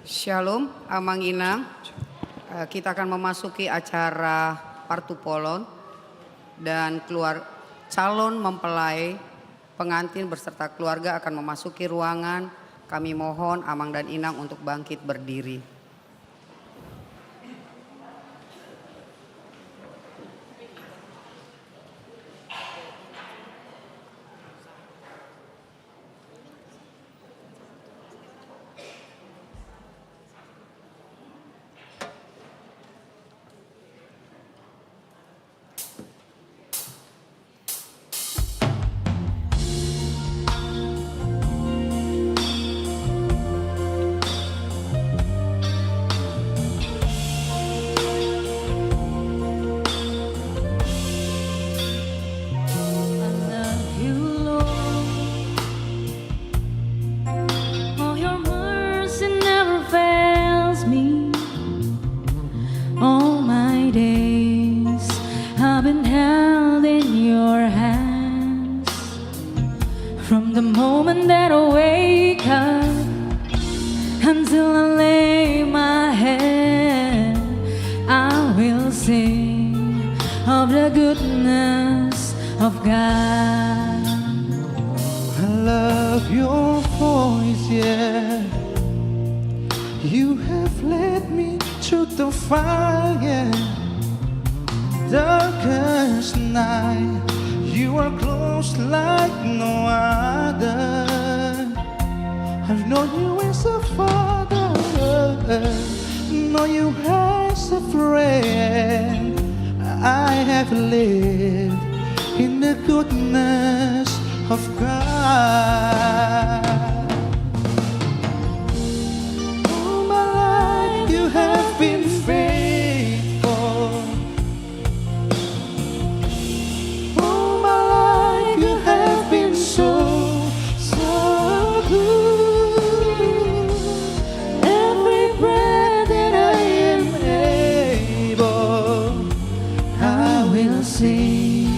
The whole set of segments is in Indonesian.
Shalom, Amang Inang. Kita akan memasuki acara Partupolon dan calon mempelai pengantin berserta keluarga akan memasuki ruangan. Kami mohon Amang dan Inang untuk bangkit berdiri. From the moment that I wake up until I lay my head, I will sing of the goodness of God. I love your voice, yeah. You have led me through the fire, yeah. Darkest night, you are close like no other. I've known you as a father, know you as a friend. I have lived in the goodness of God. All my life you have been faithful. All my life you have been so good. Every breath that I am able, I will sing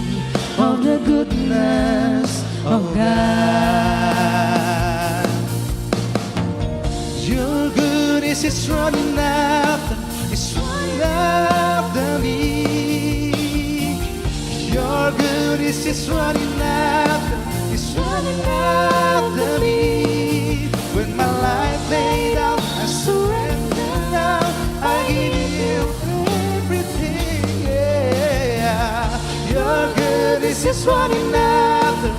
of the goodness of God. Your goodness is running after me. Your goodness is running after me. When my life laid out, I surrender now. I give you everything, yeah. Your goodness is running after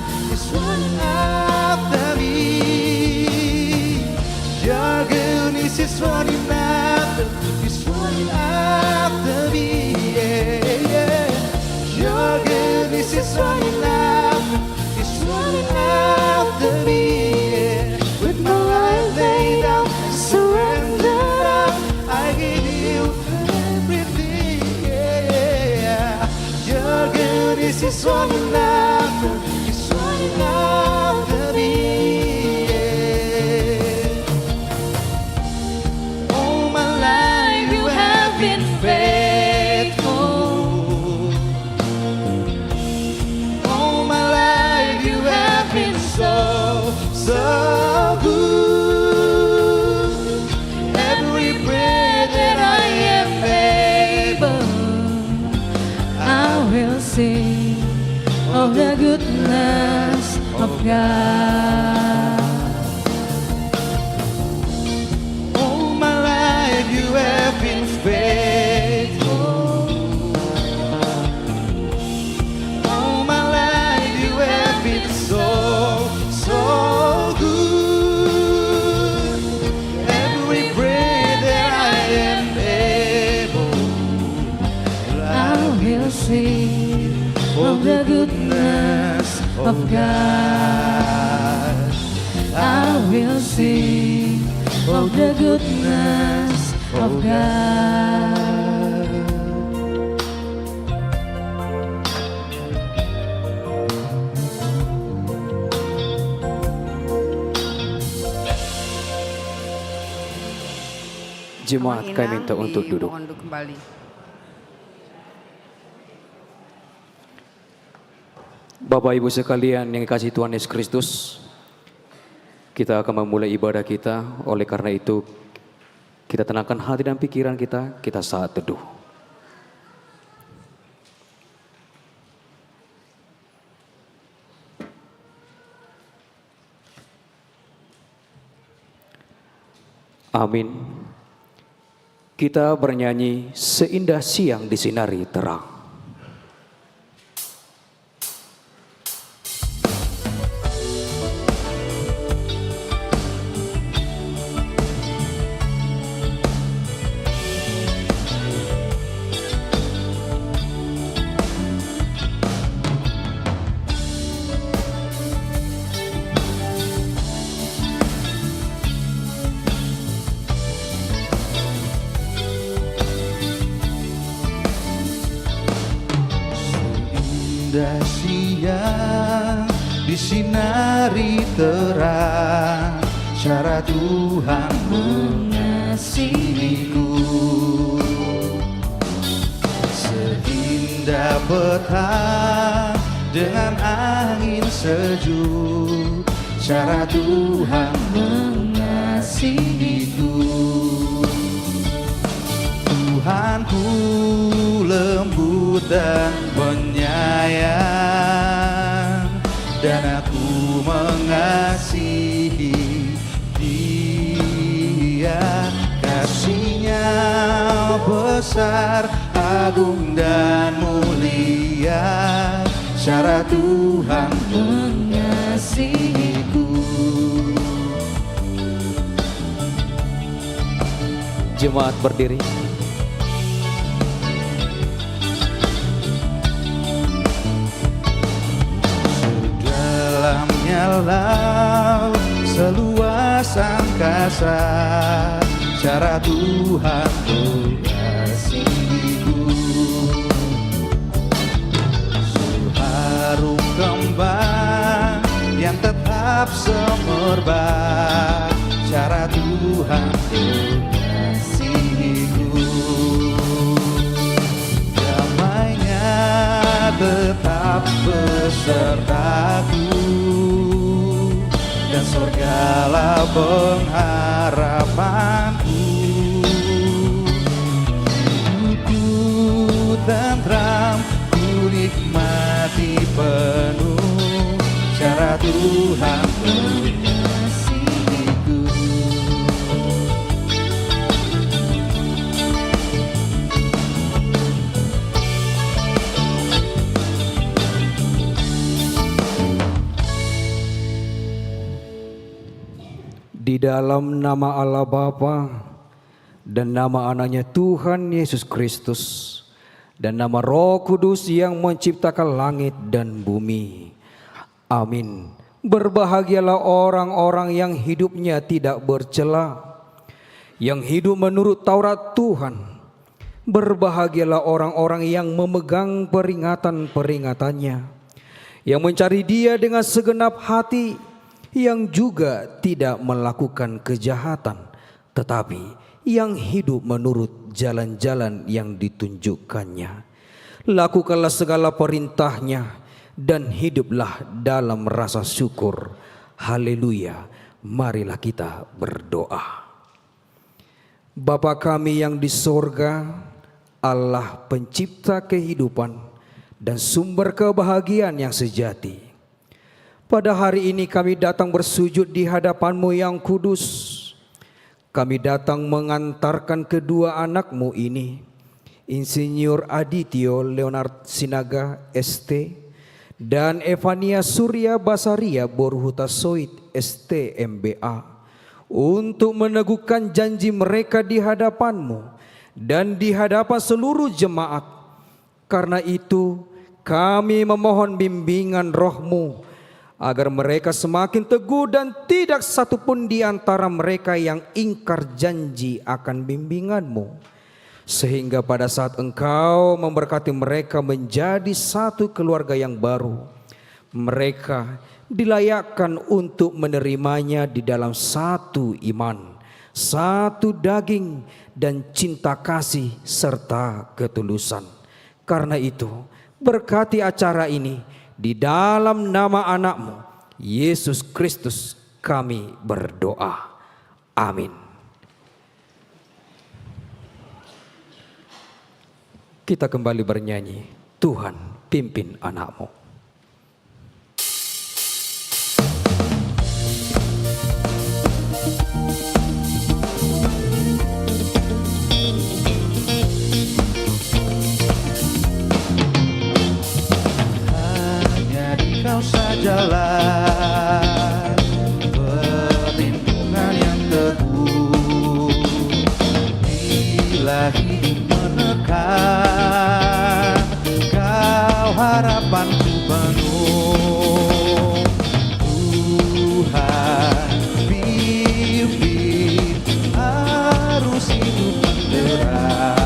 me. Your goodness is running after me, yeah, yeah. Your goodness is running after me, yeah. With my life laid out, I surrender now. I give you everything, yeah. Your goodness is running after me, yeah. All my life you have been faithful. All my life you have been so good. Every breath that I am able, I will sing of the goodness of God. all my life you have been faithful. All my life you have been so will sing of the goodness of God. I will sing of the goodness of God. Jemaat kami minta untuk duduk. Dimohon duduk kembali. Bapak Ibu sekalian yang dikasihi Tuhan Yesus Kristus, kita akan memulai ibadah kita. Oleh karena itu, kita tenangkan hati dan pikiran kita saat teduh. Amin. Kita bernyanyi seindah siang disinari terang. Indah siang disinari terang, cara Tuhan mengasihiku. Seindah petang dengan angin sejuk, cara Tuhan mengasihiku. Tuhanku lembut dan penyayang, dan aku mengasihi Dia. Kasih-Nya besar, agung dan mulia, cara Tuhan mengasihiku. Jemaat berdiri. Dalamnya laut seluas angkasa, cara Tuhan mengasihiku. Seharum kembang yang tetap semerbak, cara Tuhan mengasihiku. Damai-Nya tetap besertaku, dan sorgalah pengharapanku. Hidupku tentram, ku nikmati penuh, cara Tuhan mengasihiku. Di dalam nama Allah Bapa dan nama Anaknya Tuhan Yesus Kristus dan nama Roh Kudus yang menciptakan langit dan bumi. Amin. Berbahagialah orang-orang yang hidupnya tidak bercela, yang hidup menurut Taurat Tuhan. Berbahagialah orang-orang yang memegang peringatan-peringatannya, yang mencari Dia dengan segenap hati, yang juga tidak melakukan kejahatan, tetapi yang hidup menurut jalan-jalan yang ditunjukkannya. Lakukanlah segala perintah-Nya dan hiduplah dalam rasa syukur. Haleluya. Marilah kita berdoa. Bapa kami yang di sorga, Allah pencipta kehidupan dan sumber kebahagiaan yang sejati. Pada hari ini kami datang bersujud di hadapan-Mu yang kudus. Kami datang mengantarkan kedua anak-Mu ini, Insinyur Adityo Leonard Sinaga ST dan Evania Surya Basaria Borhuta Soit ST MBA, untuk meneguhkan janji mereka di hadapan-Mu dan di hadapan seluruh jemaat. Karena itu kami memohon bimbingan Roh-Mu agar mereka semakin teguh dan tidak satupun di antara mereka yang ingkar janji akan bimbingan-Mu. Sehingga pada saat Engkau memberkati mereka menjadi satu keluarga yang baru, mereka dilayakkan untuk menerimanya di dalam satu iman, satu daging, dan cinta kasih serta ketulusan. Karena itu, berkati acara ini di dalam nama anak-Mu, Yesus Kristus, kami berdoa. Amin. Kita kembali bernyanyi, Tuhan pimpin anak-Mu. Kau sajalah perlindungan yang teguh bila hidup menekan, Kau harapanku penuh. Tuhan pimpin arus hidup menderas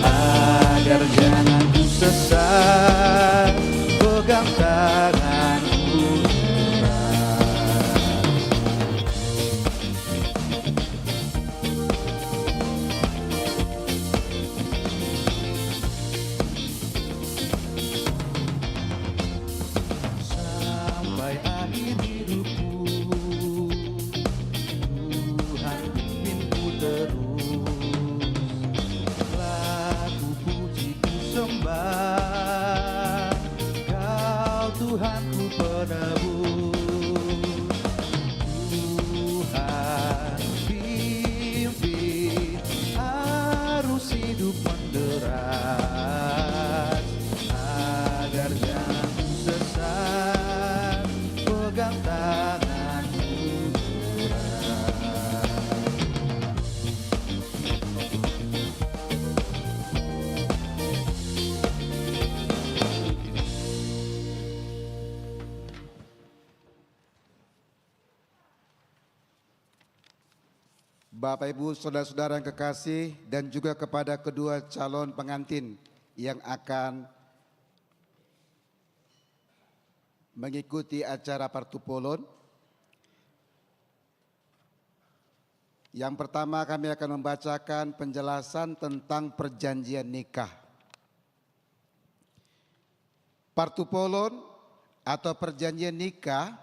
agar jangan ku sesat, pegang tanganku erat. Sampai akhir hidupku, Tuhan pimpinku terus. Lagu puji ku sembah, Tuhanku penebus. Tuhan pimpin arus hidup menderas agar jangan ku sesat, pegang tanganku erat. Bapak Ibu saudara-saudara yang kekasih, dan juga kepada kedua calon pengantin yang akan mengikuti acara partupolon. Yang pertama kami akan membacakan penjelasan tentang perjanjian nikah. Partupolon atau perjanjian nikah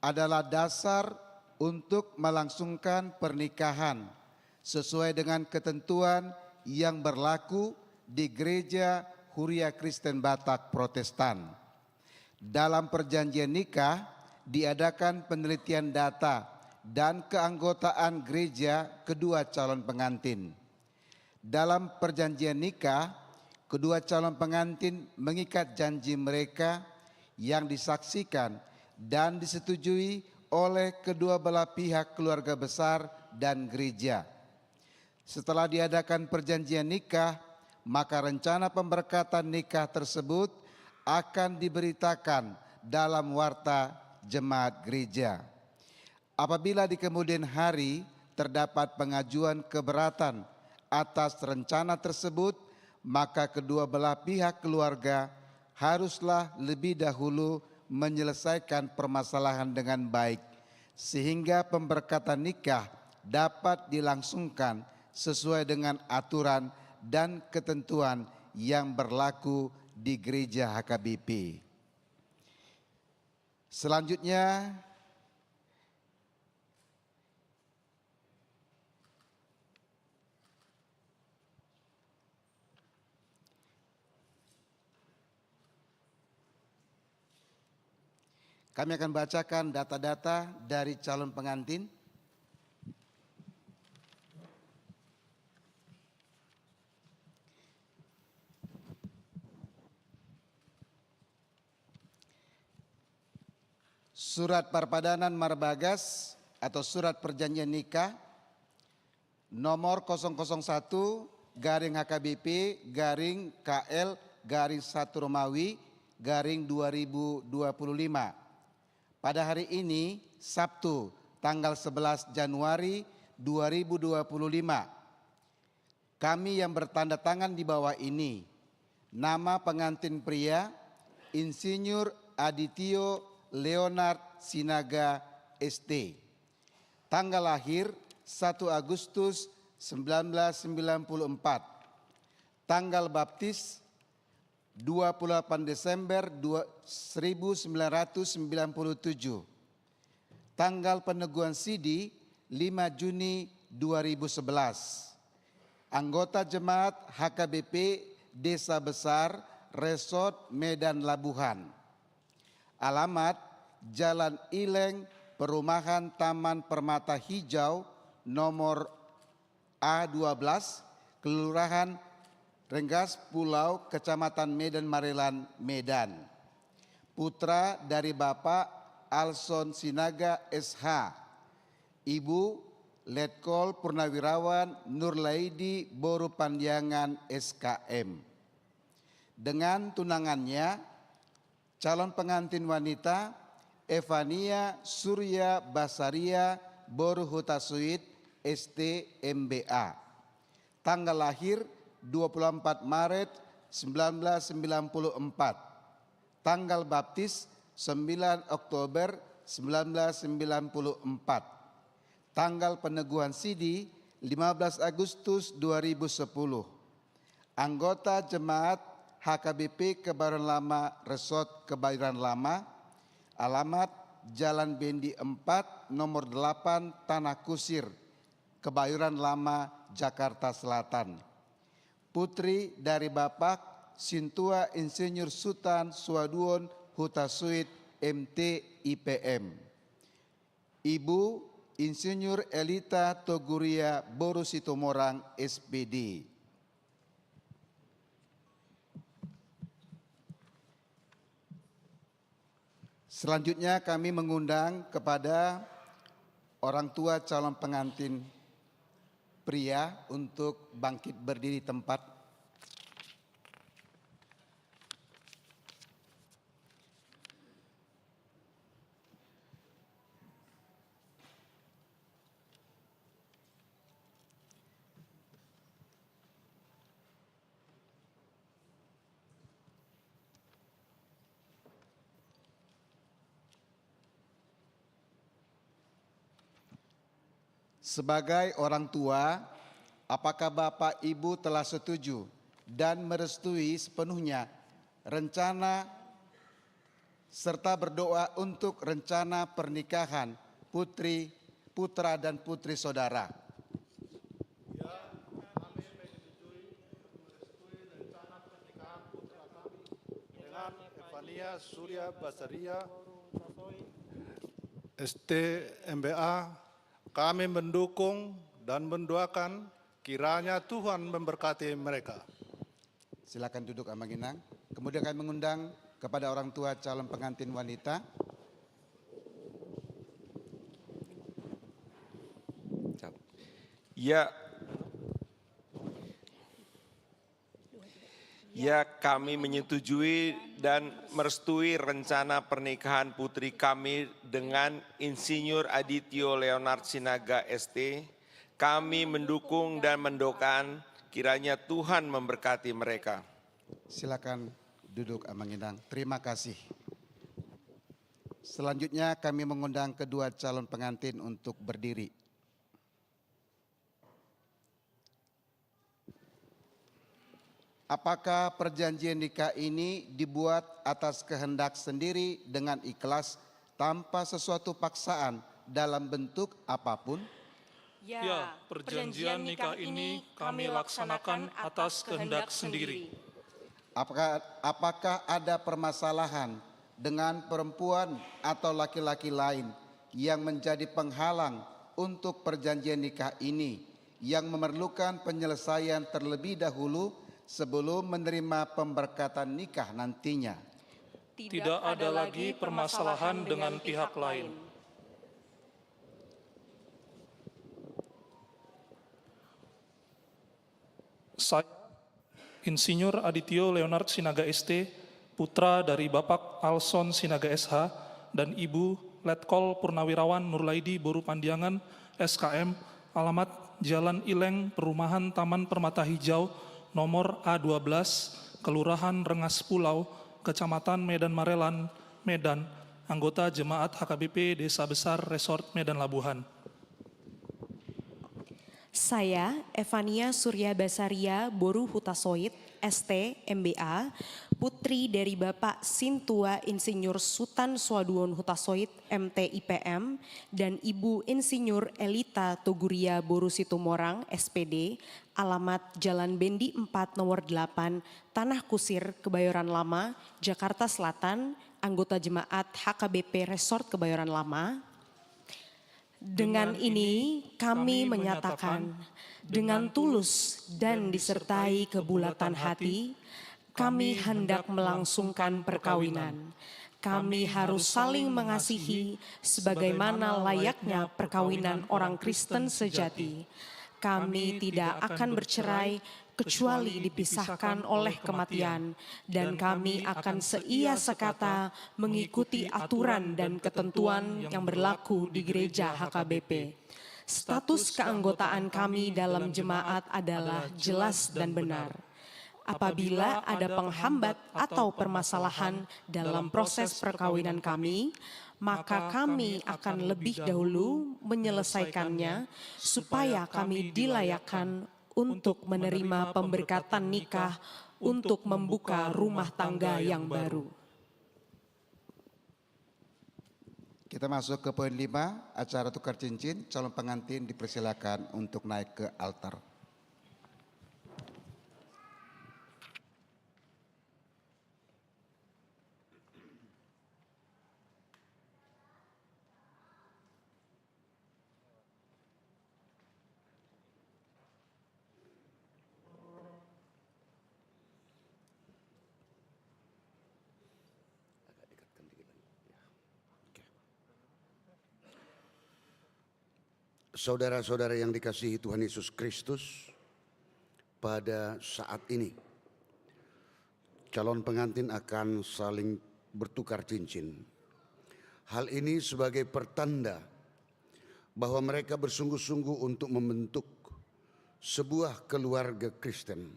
adalah dasar untuk melangsungkan pernikahan sesuai dengan ketentuan yang berlaku di Gereja Huria Kristen Batak Protestan. Dalam perjanjian nikah diadakan penelitian data dan keanggotaan gereja kedua calon pengantin. Dalam perjanjian nikah, kedua calon pengantin mengikat janji mereka yang disaksikan dan disetujui oleh kedua belah pihak keluarga besar dan gereja. Setelah diadakan perjanjian nikah, maka rencana pemberkatan nikah tersebut akan diberitakan dalam warta jemaat gereja. Apabila di kemudian hari terdapat pengajuan keberatan atas rencana tersebut, maka kedua belah pihak keluarga haruslah lebih dahulu menyelesaikan permasalahan dengan baik, sehingga pemberkatan nikah dapat dilangsungkan sesuai dengan aturan dan ketentuan yang berlaku di gereja HKBP. Selanjutnya, kami akan bacakan data-data dari calon pengantin. Surat Perpadanan Marbagas atau surat perjanjian nikah nomor 001 garing HKBP garing KL garing 1 Romawi garing 2025. Pada hari ini Sabtu tanggal 11 Januari 2025 kami yang bertanda tangan di bawah ini, nama pengantin pria Insinyur Adityo Leonard Sinaga ST. Tanggal lahir 1 Agustus 1994. Tanggal baptis 28 Desember 1997. Tanggal peneguhan sidi 5 Juni 2011. Anggota jemaat HKBP Desa Besar Resort Medan Labuhan. Alamat Jalan Ileng, Perumahan Taman Permata Hijau, nomor A12, Kelurahan Rengas Pulau, Kecamatan Medan Marelan, Medan. Putra dari Bapak Alson Sinaga SH, Ibu Letkol Purnawirawan Nurlaidi Boru Pandiangan SKM. Dengan tunangannya, calon pengantin wanita Evania Surya Basaria Boru Hutasuit ST MBA. Tanggal lahir 24 Maret 1994. Tanggal baptis 9 Oktober 1994. Tanggal peneguhan sidi 15 Agustus 2010. Anggota jemaat HKBP Kebayoran Lama Resort Kebayoran Lama. Alamat Jalan Bendi 4 nomor 8 Tanah Kusir, Kebayoran Lama, Jakarta Selatan. Putri dari Bapak Sintua Insinyur Sultan Suaduon Hutasuit MT IPM. Ibu Insinyur Elita Toguria Boru Sitomorang SPD. Selanjutnya kami mengundang kepada orang tua calon pengantin pria untuk bangkit berdiri tempat. Sebagai orang tua, apakah Bapak Ibu telah setuju dan merestui sepenuhnya rencana serta berdoa untuk rencana pernikahan putra dan putri saudara? Ya, kami menyetujui merestui rencana pernikahan putra kami dengan Evania Surya Basaria ST MBA. Kami mendukung dan mendoakan kiranya Tuhan memberkati mereka. Silakan duduk Amanginang. Kemudian kami mengundang kepada orang tua calon pengantin wanita. Ya, kami menyetujui dan merestui rencana pernikahan putri kami dengan Insinyur Adityo Leonard Sinaga ST. Kami mendukung dan mendoakan kiranya Tuhan memberkati mereka. Silakan duduk Amanginang. Terima kasih. Selanjutnya kami mengundang kedua calon pengantin untuk berdiri. Apakah perjanjian nikah ini dibuat atas kehendak sendiri dengan ikhlas tanpa sesuatu paksaan dalam bentuk apapun? Ya, perjanjian nikah ini kami laksanakan atas kehendak sendiri. Apakah ada permasalahan dengan perempuan atau laki-laki lain yang menjadi penghalang untuk perjanjian nikah ini yang memerlukan penyelesaian terlebih dahulu sebelum menerima pemberkatan nikah nantinya? Tidak ada lagi permasalahan dengan pihak lain. Saya, Insinyur Adityo Leonard Sinaga ST, putra dari Bapak Alson Sinaga SH dan Ibu Letkol Purnawirawan Nurlaidi Boru Pandiangan SKM, alamat Jalan Ileng, Perumahan Taman Permata Hijau, nomor A12, Kelurahan Rengas Pulau, Kecamatan Medan Marelan, Medan, anggota Jemaat HKBP Desa Besar Resort Medan Labuhan. Saya, Evania Surya Basaria Boru Hutasoit, ST, MBA, putri dari Bapak Sintua Insinyur Sutan Swaduon Hutasoit, MT IPM, dan Ibu Insinyur Elita Toguria Boru Situmorang, SPD, alamat Jalan Bendi 4 nomor 8, Tanah Kusir, Kebayoran Lama, Jakarta Selatan, anggota Jemaat HKBP Resort Kebayoran Lama. Dengan ini kami menyatakan dengan tulus dan disertai kebulatan hati, kami hendak melangsungkan perkawinan. Kami harus saling mengasihi sebagaimana layaknya perkawinan orang Kristen sejati. Kami tidak akan bercerai kecuali dipisahkan oleh kematian, dan kami akan seia sekata mengikuti aturan dan ketentuan yang berlaku di gereja HKBP. Status keanggotaan kami dalam jemaat adalah jelas dan benar. Apabila ada penghambat atau permasalahan dalam proses perkawinan kami, maka kami akan lebih dahulu menyelesaikannya supaya kami dilayakkan untuk menerima pemberkatan nikah untuk membuka rumah tangga yang baru. Kita masuk ke poin 5, acara tukar cincin. Calon pengantin dipersilakan untuk naik ke altar. Saudara-saudara yang dikasihi Tuhan Yesus Kristus, pada saat ini calon pengantin akan saling bertukar cincin. Hal ini sebagai pertanda bahwa mereka bersungguh-sungguh untuk membentuk sebuah keluarga Kristen.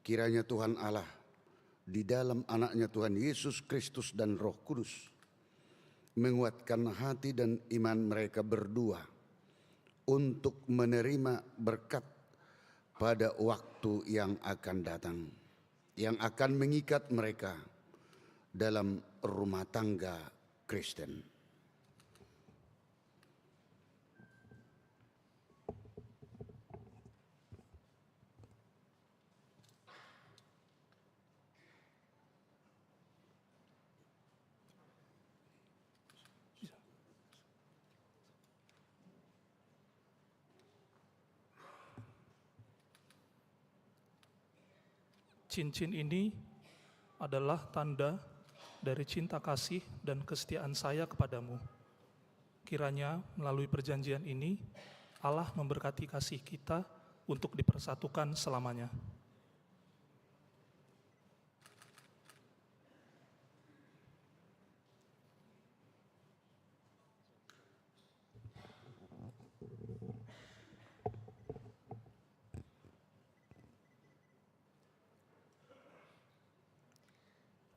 Kiranya Tuhan Allah di dalam anaknya Tuhan Yesus Kristus dan Roh Kudus menguatkan hati dan iman mereka berdua untuk menerima berkat pada waktu yang akan datang, yang akan mengikat mereka dalam rumah tangga Kristen. Cincin ini adalah tanda dari cinta kasih dan kesetiaan saya kepadamu. Kiranya melalui perjanjian ini, Allah memberkati kasih kita untuk dipersatukan selamanya.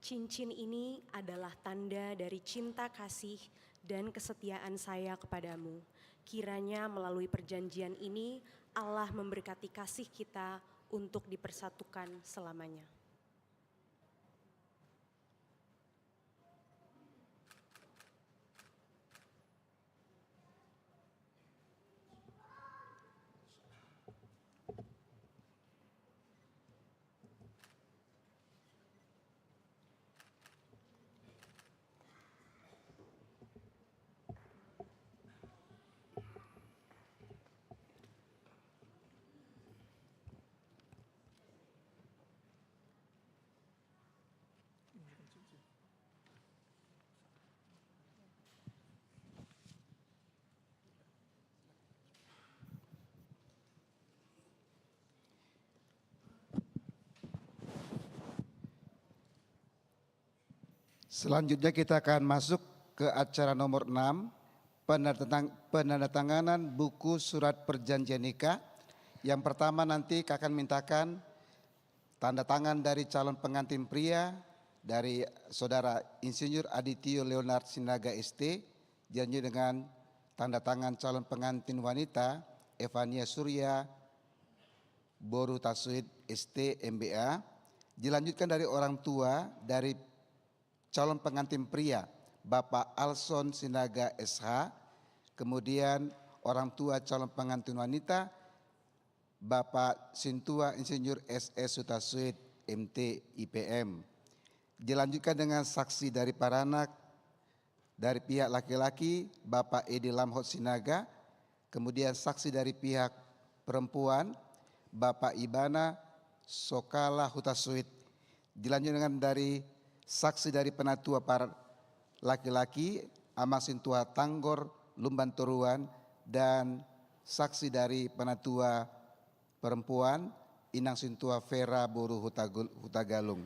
Cincin ini adalah tanda dari cinta kasih dan kesetiaan saya kepadamu. Kiranya melalui perjanjian ini Allah memberkati kasih kita untuk dipersatukan selamanya. Selanjutnya kita akan masuk ke acara nomor 6, penandatanganan buku surat perjanjian nikah. Yang pertama nanti akan mintakan tanda tangan dari calon pengantin pria dari Saudara Insinyur Adityo Leonard Sinaga ST, dilanjut dengan tanda tangan calon pengantin wanita Evania Surya Boru Tasuid ST MBA, dilanjutkan dari orang tua dari calon pengantin pria Bapak Alson Sinaga SH, kemudian orang tua calon pengantin wanita Bapak Sintua Insinyur SS Sutasuid MT IPM. Dilanjutkan dengan saksi dari para anak dari pihak laki-laki Bapak Edi Lamhot Sinaga, kemudian saksi dari pihak perempuan Bapak Ibana Sokala Hutasuit. Dilanjutkan dengan dari saksi dari penatua para laki-laki Amang Sintua Tanggor Lumban Toruan dan saksi dari penatua perempuan Inang Sintua Vera Boru Hutagalung.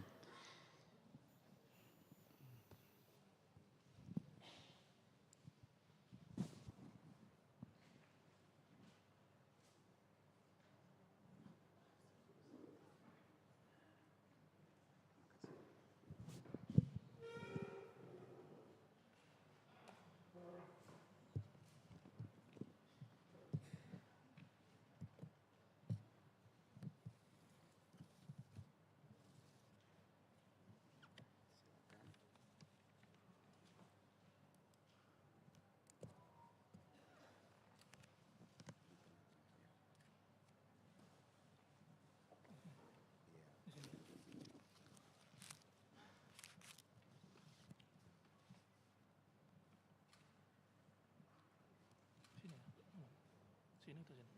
Sini atau sini?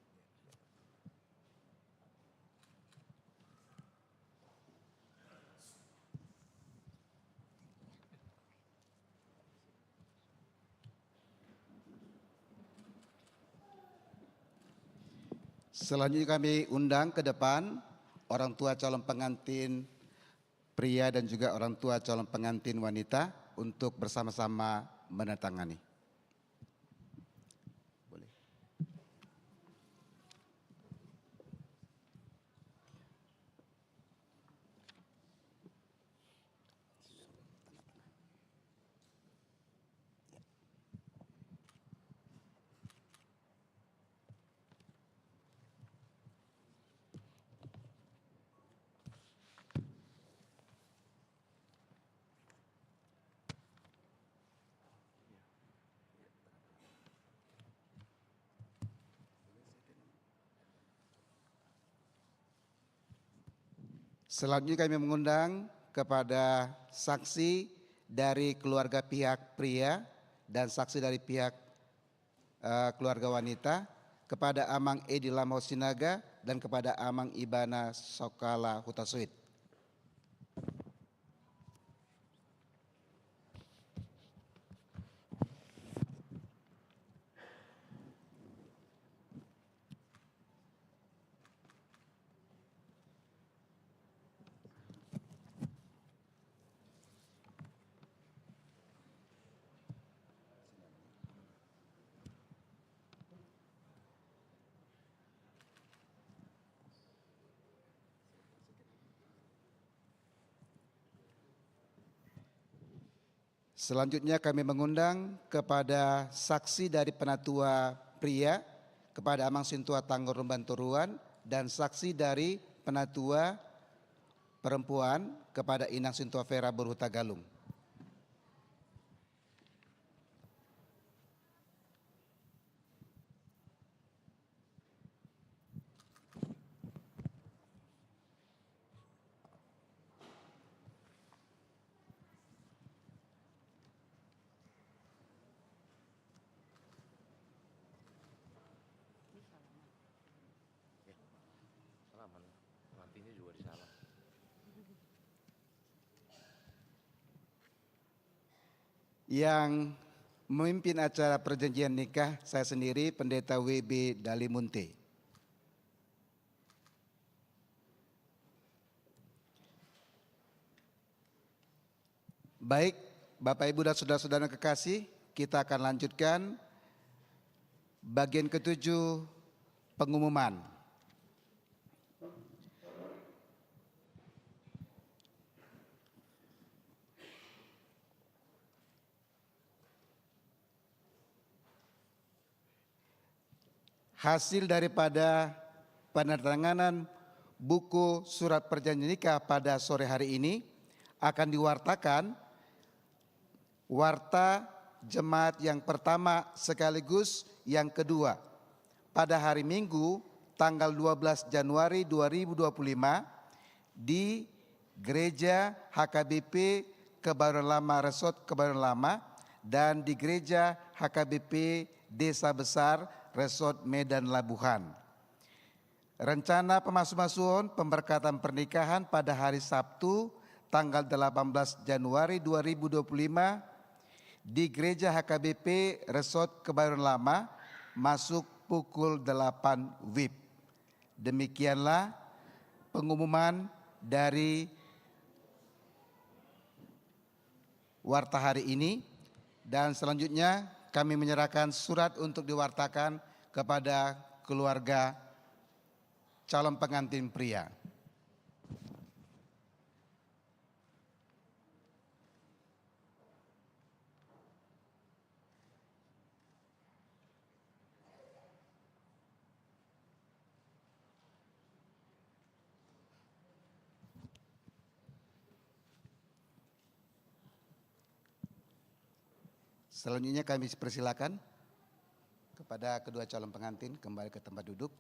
Selanjutnya kami undang ke depan orang tua calon pengantin pria dan juga orang tua calon pengantin wanita untuk bersama-sama menandatangani. Boleh. Selanjutnya kami mengundang kepada saksi dari keluarga pihak pria dan saksi dari pihak keluarga wanita, kepada Amang Edi Lamhot Sinaga dan kepada Amang Ibana Sokala Hutasuit. Selanjutnya kami mengundang kepada saksi dari penatua pria kepada Amang Sintua Tanggor Lumban Toruan dan saksi dari penatua perempuan kepada Inang Sintua Vera Berhutagalung. Yang memimpin acara perjanjian nikah saya sendiri, Pendeta WB Dalimunte. Baik, Bapak, Ibu, dan saudara-saudara kekasih, kita akan lanjutkan bagian ketujuh, pengumuman. Hasil daripada penandatanganan buku surat perjanjian nikah pada sore hari ini akan diwartakan warta jemaat yang pertama sekaligus yang kedua pada hari Minggu tanggal 12 Januari 2025 di Gereja HKBP Kebayoran Lama Resort Kebayoran Lama dan di Gereja HKBP Desa Besar Resort Medan Labuhan. Rencana pemasuk-masukan pemberkatan pernikahan pada hari Sabtu tanggal 18 Januari 2025 di Gereja HKBP Resort Kebayoran Lama masuk pukul 8 WIB. Demikianlah pengumuman dari warta hari ini, dan selanjutnya kami menyerahkan surat untuk diwartakan kepada keluarga calon pengantin pria. Selanjutnya kami persilakan kepada kedua calon pengantin kembali ke tempat duduk.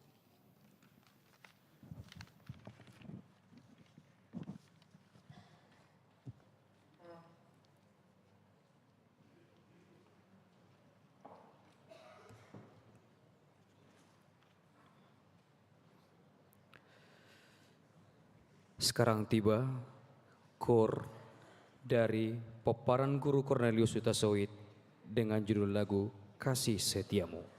Sekarang tiba kor dari peparan Guru Cornelius Hutasoit dengan judul lagu Kasih Setiamu.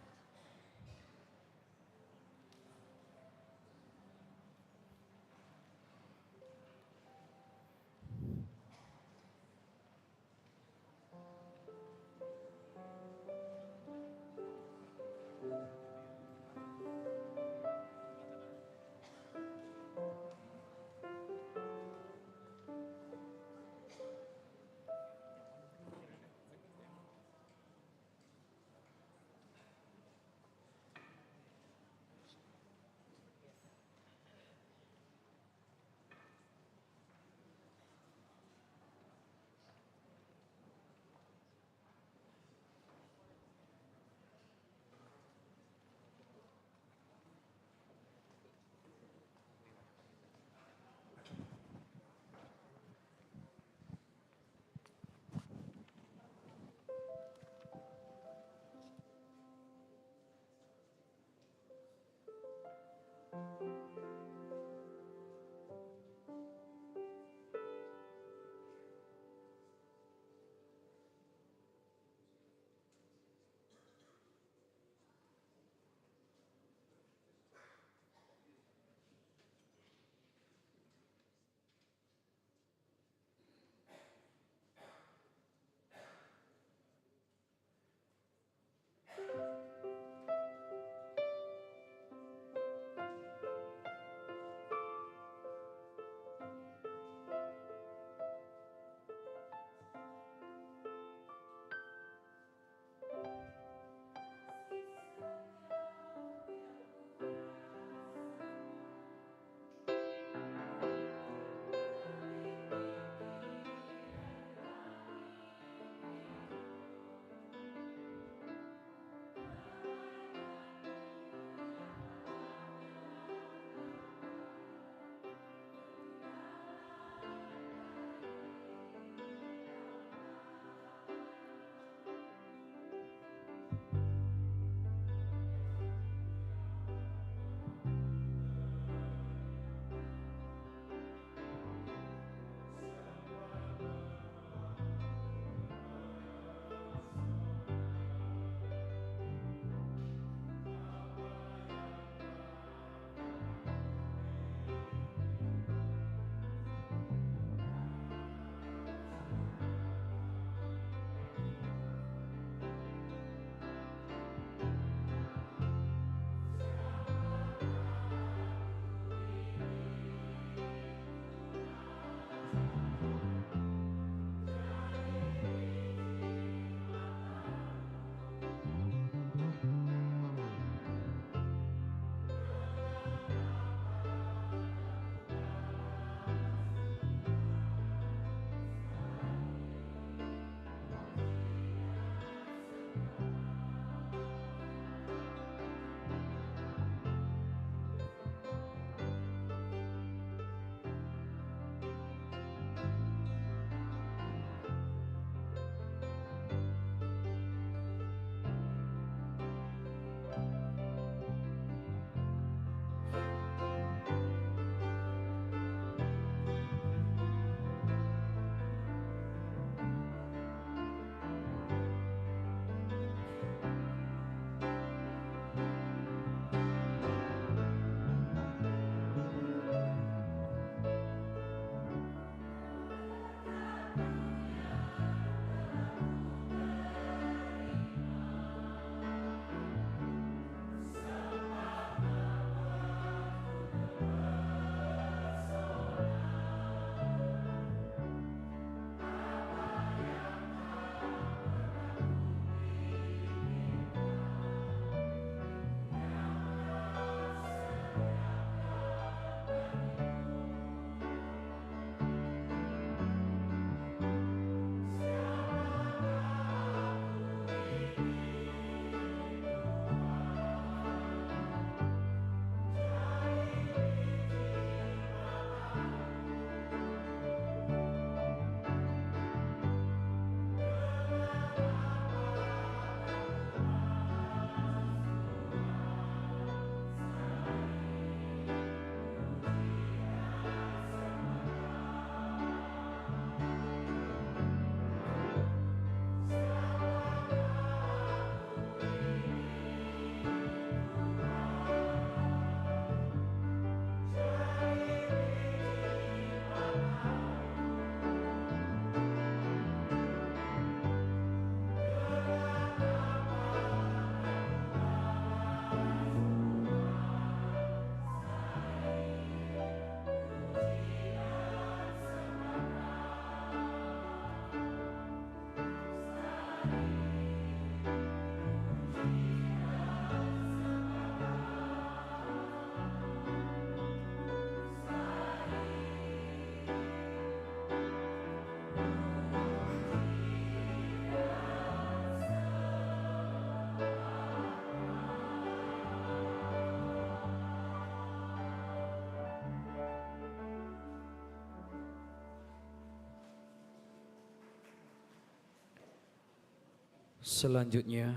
Selanjutnya,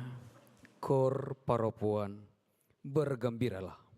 kor paropuan, bergembiralah.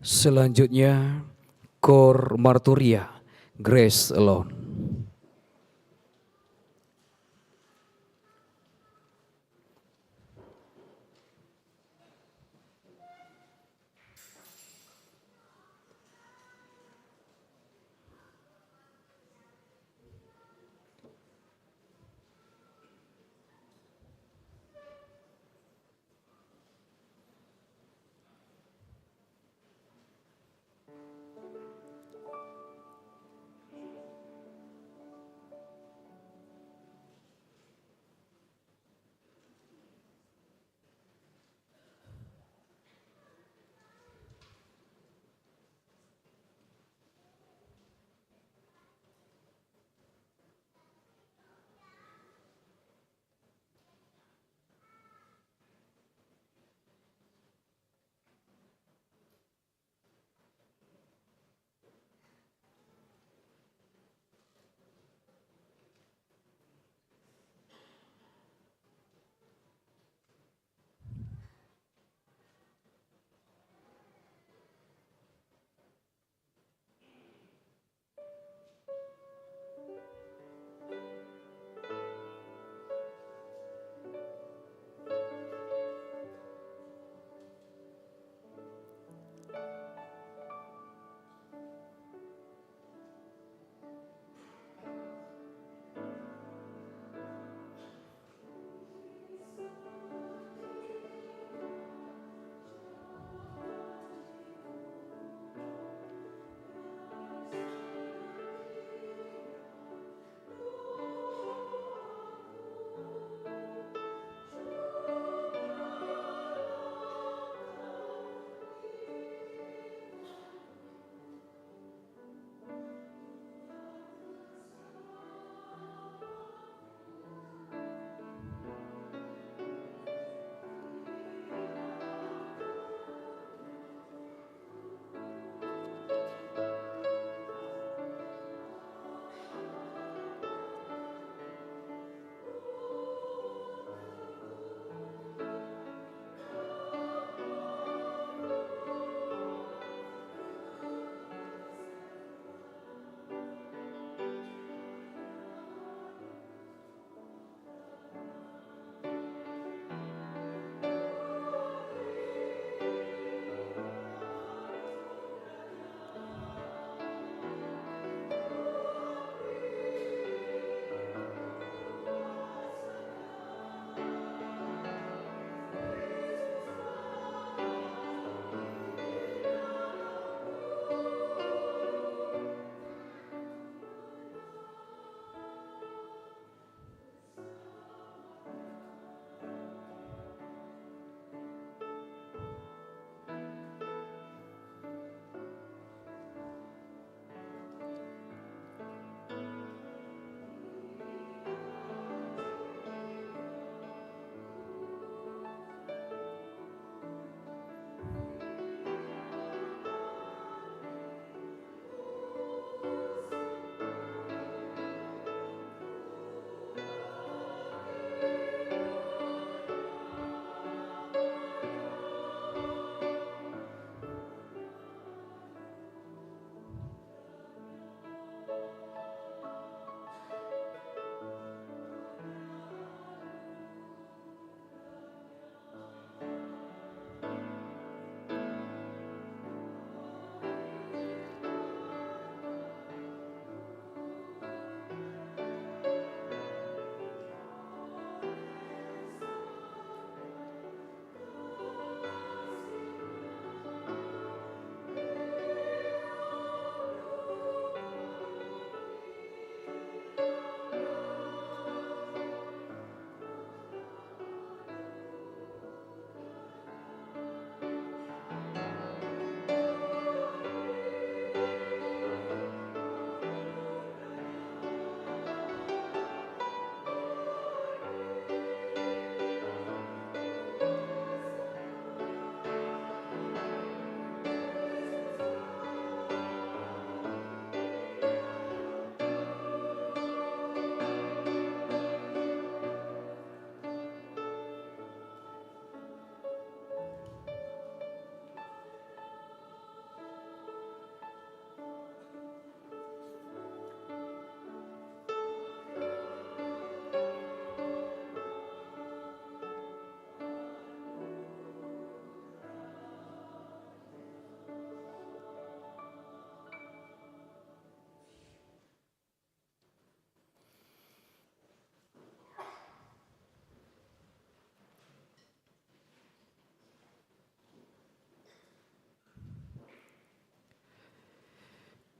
Selanjutnya, Cor Marturia, Grace Alone.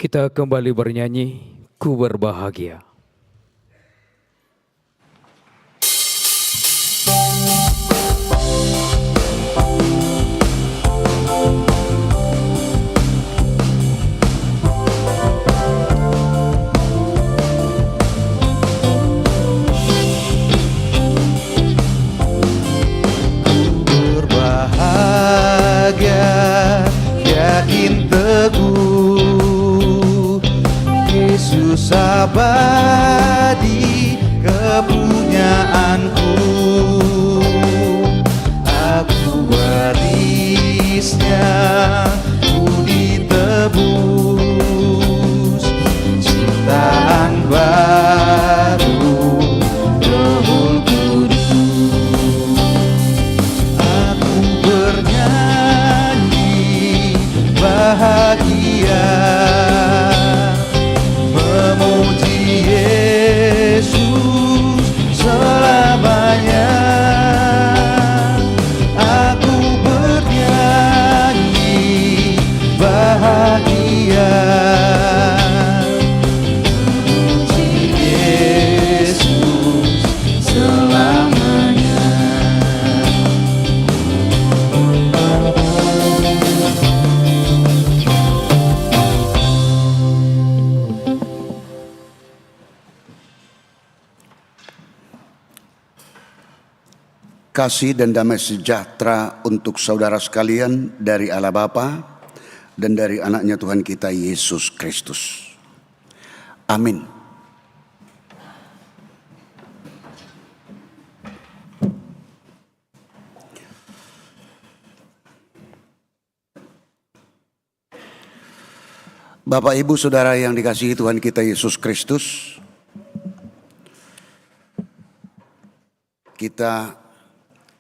Kita kembali bernyanyi, Ku Berbahagia. Berbahagia, yakin teguh, Yesus abadi kepunyaanku. Aku warisnya, ku ditebus, ciptaan baru, Roh Kudus. Aku bernyanyi bahagia, memuji Yesus selamanya. Aku bernyanyi bahagia, memuji Yesus selamanya. Kasih dan damai sejahtera untuk saudara sekalian dari Allah Bapa dan dari anaknya Tuhan kita Yesus Kristus. Amin. Bapak, Ibu, Saudara yang dikasihi Tuhan kita Yesus Kristus, kita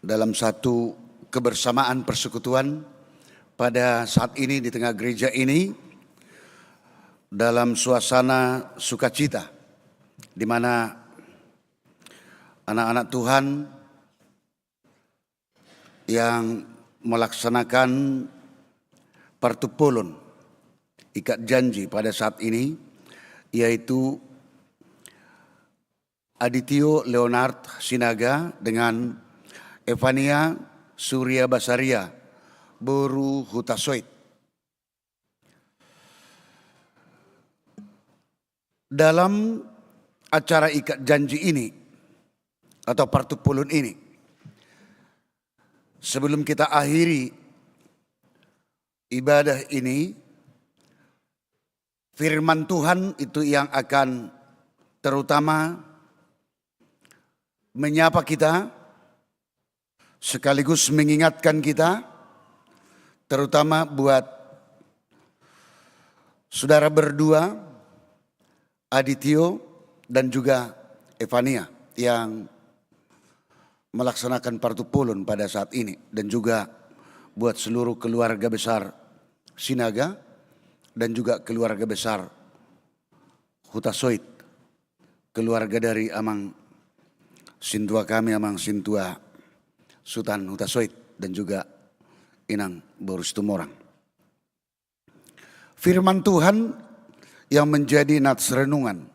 dalam satu kebersamaan persekutuan pada saat ini di tengah gereja ini dalam suasana sukacita, di mana anak-anak Tuhan yang melaksanakan partupolon ikat janji pada saat ini, yaitu Adityo Leonard Sinaga dengan Evania Surya Basaria Boru Hutasoit. Dalam acara ikat janji ini atau partupolon ini, sebelum kita akhiri ibadah ini, firman Tuhan itu yang akan terutama menyapa kita, sekaligus mengingatkan kita, terutama buat saudara berdua, Adityo dan juga Evania yang melaksanakan partupolon pada saat ini, dan juga buat seluruh keluarga besar Sinaga dan juga keluarga besar Hutasoit, keluarga dari Amang Sintua kami, Amang Sintua Sultan Hutasoit dan juga Inang Borus Tumorang. Firman Tuhan yang menjadi nats renungan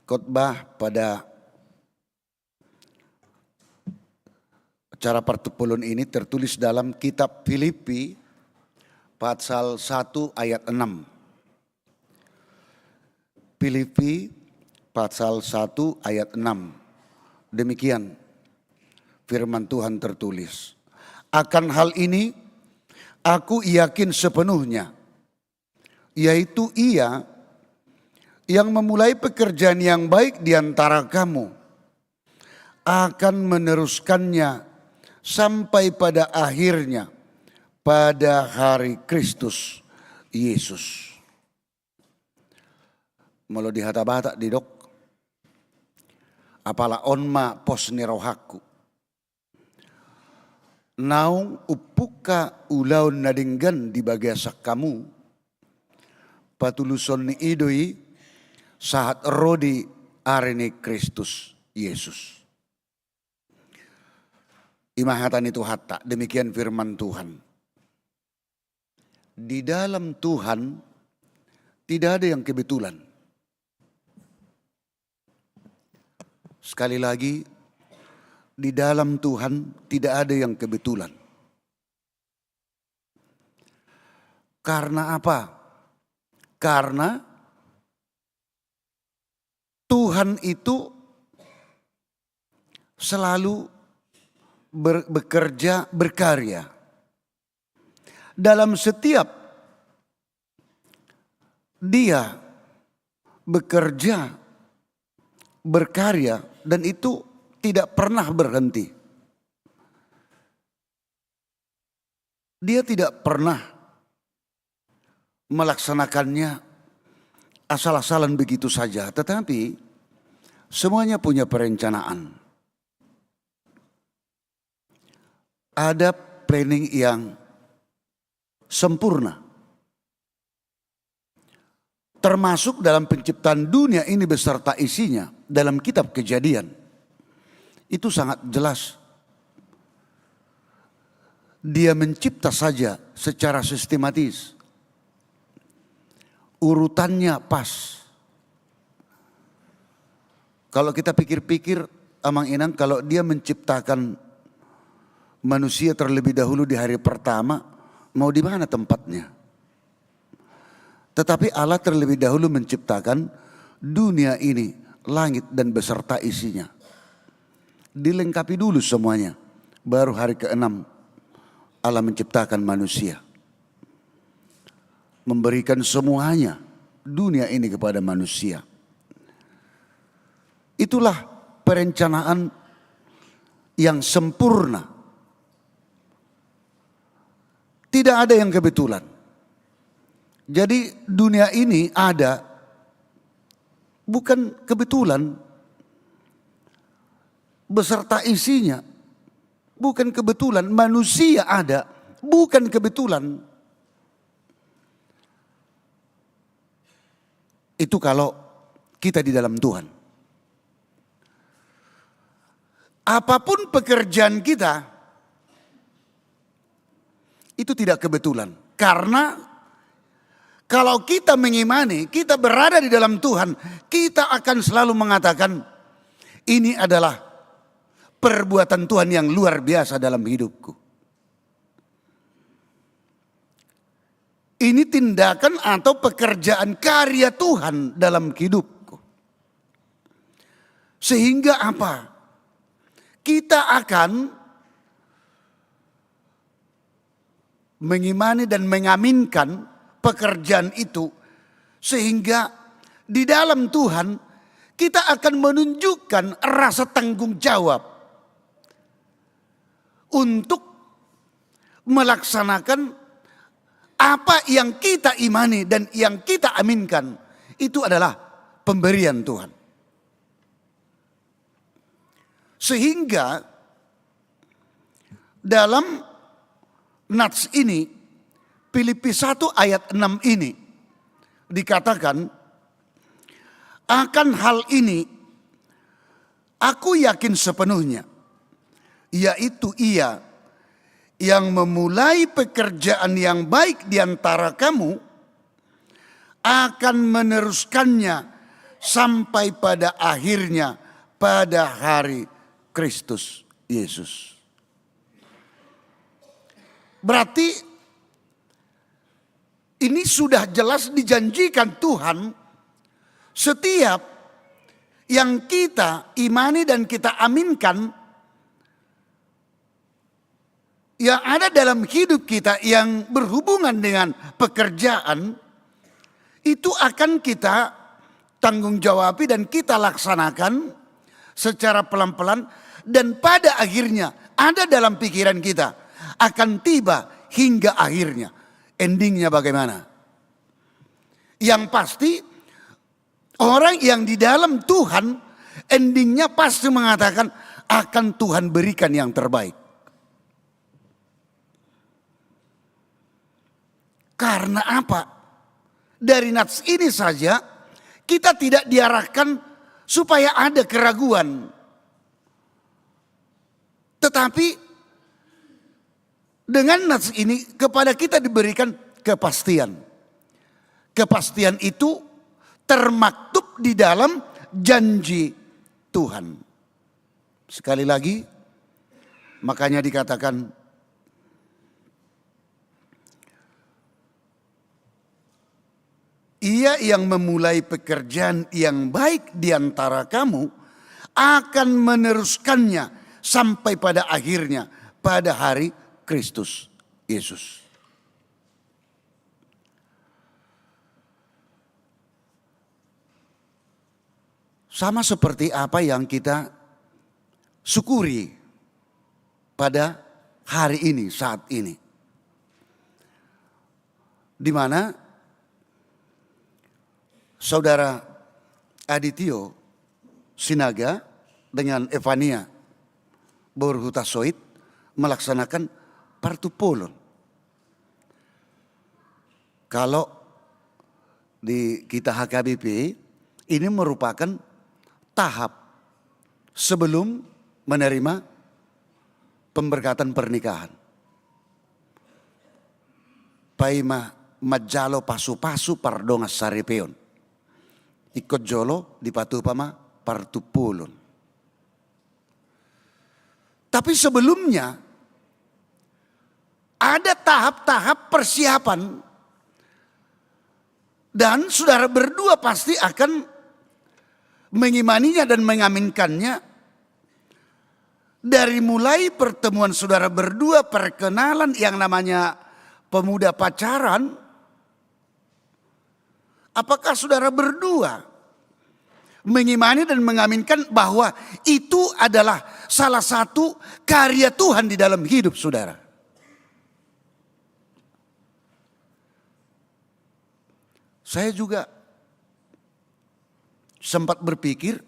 khotbah pada acara partupolon ini tertulis dalam kitab Filipi pasal 1 ayat 6. Filipi pasal 1 ayat 6. Demikian firman Tuhan tertulis. Akan hal ini aku yakin sepenuhnya, yaitu Ia yang memulai pekerjaan yang baik di antara kamu akan meneruskannya sampai pada akhirnya pada hari Kristus Yesus. Molo dihata-bata di dok, apala onma posni rohaku. Naung upuka ulaun nadinggan di bagasak kamu, patuluson ni idoi saat rodi areni Kristus Yesus. Imahatan itu hatta, demikian firman Tuhan. di dalam Tuhan tidak ada yang kebetulan. Sekali lagi, di dalam Tuhan tidak ada yang kebetulan. Karena apa? Karena Tuhan itu selalu bekerja, berkarya. Dalam setiap dia bekerja, berkarya, dan itu tidak pernah berhenti. Dia tidak pernah melaksanakannya asal-asalan begitu saja, tetapi semuanya punya perencanaan. Ada planning yang sempurna. Termasuk dalam penciptaan dunia ini beserta isinya dalam kitab Kejadian. Itu sangat jelas. Dia mencipta saja secara sistematis. Urutannya pas. Kalau kita pikir-pikir, Amang Inang, kalau dia menciptakan manusia terlebih dahulu di hari pertama, mau di mana tempatnya? Tetapi Allah terlebih dahulu menciptakan dunia ini, langit dan beserta isinya. Dilengkapi dulu semuanya. Baru hari ke-6 Allah menciptakan manusia. Memberikan semuanya dunia ini kepada manusia. Itulah perencanaan yang sempurna. Tidak ada yang kebetulan. Jadi dunia ini ada bukan kebetulan, beserta isinya bukan kebetulan. Manusia ada bukan kebetulan. Itu kalau kita di dalam Tuhan. Apapun pekerjaan kita itu tidak kebetulan. Karena kalau kita mengimani, kita berada di dalam Tuhan, kita akan selalu mengatakan, ini adalah perbuatan Tuhan yang luar biasa dalam hidupku. Ini tindakan atau pekerjaan karya Tuhan dalam hidupku. Sehingga apa? Kita akan mengimani dan mengaminkan pekerjaan itu, sehingga di dalam Tuhan kita akan menunjukkan rasa tanggung jawab untuk melaksanakan apa yang kita imani dan yang kita aminkan. Itu adalah pemberian Tuhan. Sehingga dalam nats ini, Filipi 1 ayat 6 ini dikatakan, akan hal ini aku yakin sepenuhnya, yaitu Ia yang memulai pekerjaan yang baik di antara kamu akan meneruskannya sampai pada akhirnya pada hari Kristus Yesus. Berarti ini sudah jelas dijanjikan Tuhan, setiap yang kita imani dan kita aminkan, yang ada dalam hidup kita yang berhubungan dengan pekerjaan, itu akan kita tanggung jawabi dan kita laksanakan secara pelan-pelan, dan pada akhirnya ada dalam pikiran kita akan tiba hingga akhirnya. Endingnya bagaimana? Yang pasti orang yang di dalam Tuhan endingnya pasti mengatakan akan Tuhan berikan yang terbaik. Karena apa? Dari nats ini saja kita tidak diarahkan supaya ada keraguan. Tetapi dengan nats ini kepada kita diberikan kepastian. Kepastian itu termaktub di dalam janji Tuhan. Sekali lagi, makanya dikatakan Ia yang memulai pekerjaan yang baik di antara kamu akan meneruskannya sampai pada akhirnya pada hari Kristus Yesus. Sama seperti apa yang kita syukuri pada hari ini, saat ini. Di mana Saudara Adityo Sinaga dengan Evania Borhutasoit melaksanakan partupolon. Kalau di kita HKBP ini merupakan tahap sebelum menerima pemberkatan pernikahan. Paima majalo pasu-pasu pardonga sarepeon. Ikut jolo di patupama partupulun. Tapi sebelumnya ada tahap-tahap persiapan. Dan saudara berdua pasti akan mengimaninya dan mengaminkannya. Dari mulai pertemuan saudara berdua, perkenalan yang namanya pemuda pacaran. Apakah saudara berdua mengimani dan mengaminkan bahwa itu adalah salah satu karya Tuhan di dalam hidup saudara? Saya juga sempat berpikir,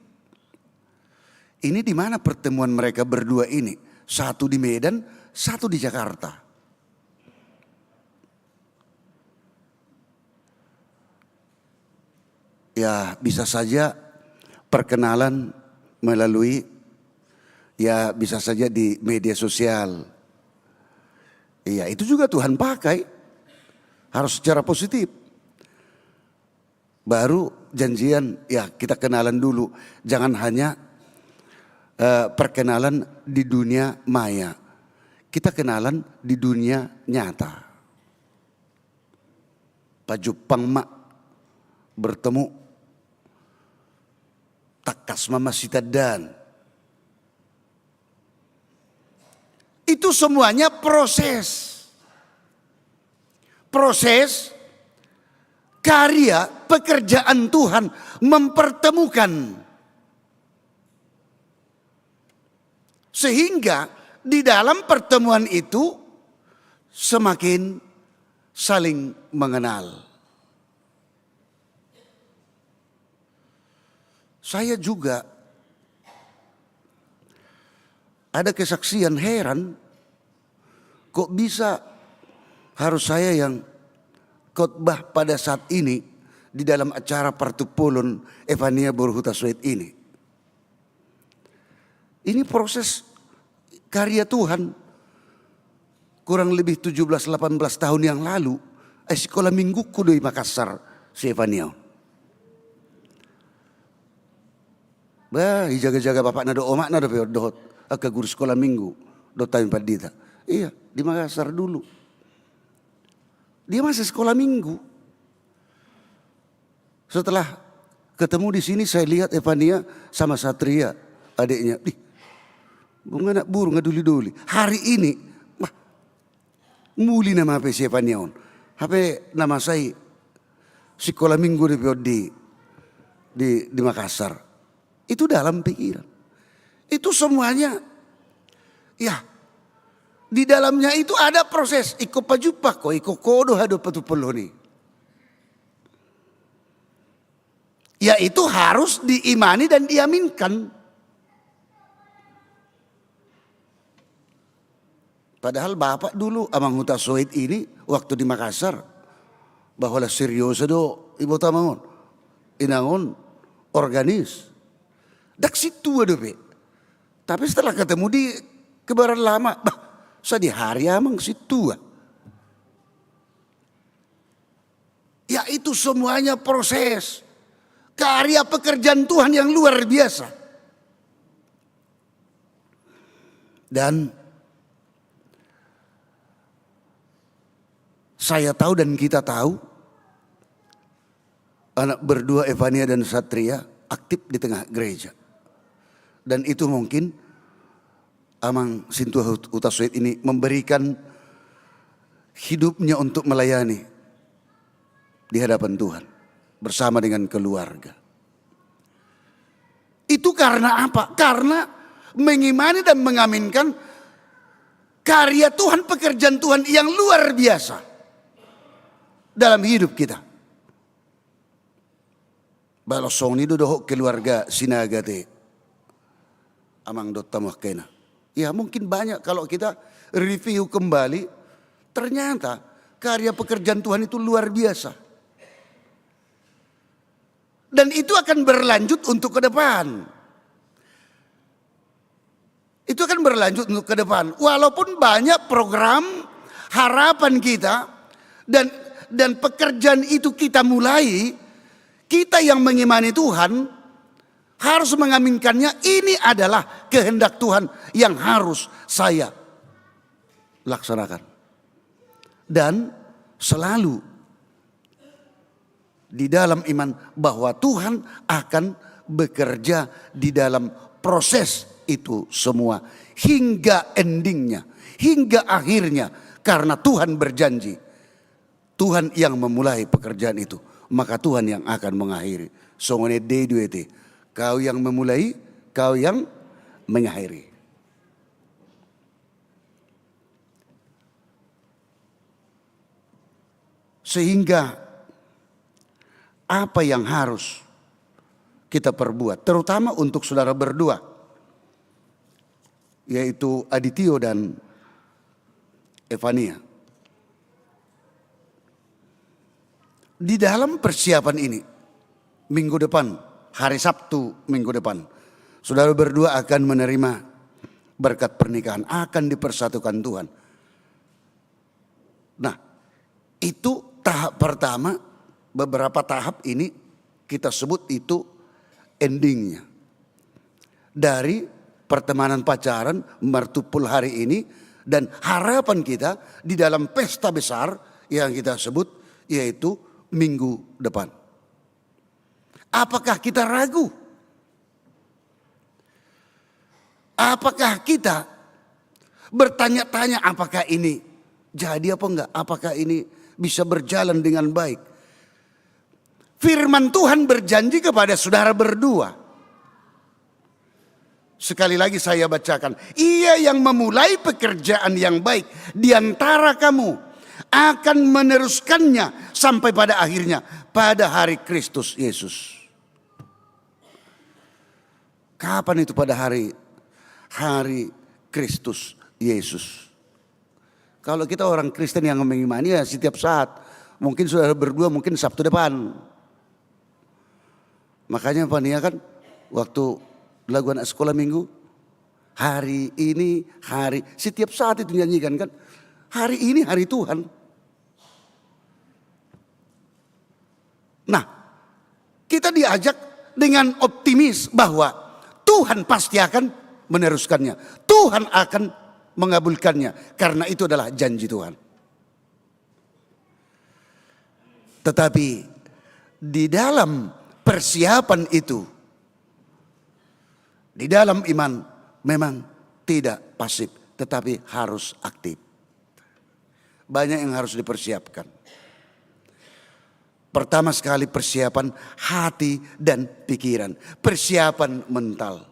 ini di mana pertemuan mereka berdua ini? Satu di Medan, satu di Jakarta. Ya bisa saja perkenalan melalui, ya bisa saja di media sosial. Iya itu juga Tuhan pakai, harus secara positif. Baru janjian, ya kita kenalan dulu. Jangan hanya perkenalan di dunia maya. Kita kenalan di dunia nyata. Pak Jupang mak bertemu takas mama sitadan. Itu semuanya proses. Proses karya pekerjaan Tuhan mempertemukan. Sehingga di dalam pertemuan itu semakin saling mengenal. Saya juga ada kesaksian heran, kok bisa harus saya yang khotbah pada saat ini di dalam acara partupolon Evania Borhutasoit ini. Ini proses karya Tuhan. Kurang lebih 17-18 tahun yang lalu, sekolah mingguku di Makassar, si Evania. Bah, jaga-jaga bapak nado omak nado dohot ke guru sekolah minggu do time padita. Iya, di Makassar dulu. Dia masih sekolah minggu. Setelah ketemu di sini saya lihat Evania sama Satria adiknya. Bunga anak burung ngaduli-duli. Hari ini muli nama apa si Evania on. HP nama saya sekolah minggu di Makassar. Itu dalam pikiran. Itu semuanya. Ya. Di dalamnya itu ada proses. Iko pajupak ko. Iko kodo hado patupoloni. Ya itu harus diimani dan diaminkan. Padahal bapak dulu Amang Hutasoit ini. Waktu di Makassar. Bahwa serius do. Ibu tamangon. Inangon. Organis. Dak situ ada be. Tapi setelah ketemu di Kebaran Lama, saya di hari amang situ. Itu semuanya proses. Karya pekerjaan Tuhan yang luar biasa. Dan saya tahu dan kita tahu, anak berdua Evania dan Satria aktif di tengah gereja. Dan itu mungkin Amang Sintua Hutasoit ini memberikan hidupnya untuk melayani di hadapan Tuhan bersama dengan keluarga. Itu karena apa? Karena mengimani dan mengaminkan karya Tuhan, pekerjaan Tuhan yang luar biasa dalam hidup kita. Balosong ni dodo keluarga sinaga te amang dotta makena. Ya mungkin banyak kalau kita review kembali, ternyata karya pekerjaan Tuhan itu luar biasa. Dan itu akan berlanjut untuk ke depan. Itu akan berlanjut untuk ke depan. Walaupun banyak program harapan kita dan pekerjaan itu kita mulai, kita yang mengimani Tuhan harus mengaminkannya. Ini adalah kehendak Tuhan yang harus saya laksanakan. Dan selalu di dalam iman bahwa Tuhan akan bekerja di dalam proses itu semua hingga endingnya, hingga akhirnya, karena Tuhan berjanji. Tuhan yang memulai pekerjaan itu, maka Tuhan yang akan mengakhiri. Songone D2T, kau yang memulai, kau yang mengakhiri. Sehingga apa yang harus kita perbuat, terutama untuk saudara berdua, yaitu Adityo dan Evania. Di dalam persiapan ini, minggu depan, hari Sabtu minggu depan, saudara berdua akan menerima berkat pernikahan, akan dipersatukan Tuhan. Nah, itu tahap pertama. Beberapa tahap ini kita sebut itu endingnya. Dari pertemanan pacaran mertupul hari ini, dan harapan kita di dalam pesta besar yang kita sebut yaitu minggu depan. Apakah kita ragu? Apakah kita bertanya-tanya apakah ini jadi apa enggak? Apakah ini bisa berjalan dengan baik? Firman Tuhan berjanji kepada saudara berdua. Sekali lagi saya bacakan. Ia yang memulai pekerjaan yang baik di antara kamu akan meneruskannya sampai pada akhirnya, pada hari Kristus Yesus. Kapan itu pada hari Kristus Yesus? Kalau kita orang Kristen yang mengimani ya setiap saat. Mungkin saudara berdua mungkin Sabtu depan. Makanya Fania kan waktu lagu anak sekolah minggu, hari ini hari, setiap saat itu nyanyikan kan, hari ini hari Tuhan. Nah, kita diajak dengan optimis bahwa Tuhan pasti akan meneruskannya, Tuhan akan mengabulkannya, karena itu adalah janji Tuhan. Tetapi di dalam persiapan itu, di dalam iman memang tidak pasif, tetapi harus aktif. Banyak yang harus dipersiapkan. Pertama sekali persiapan hati dan pikiran, persiapan mental.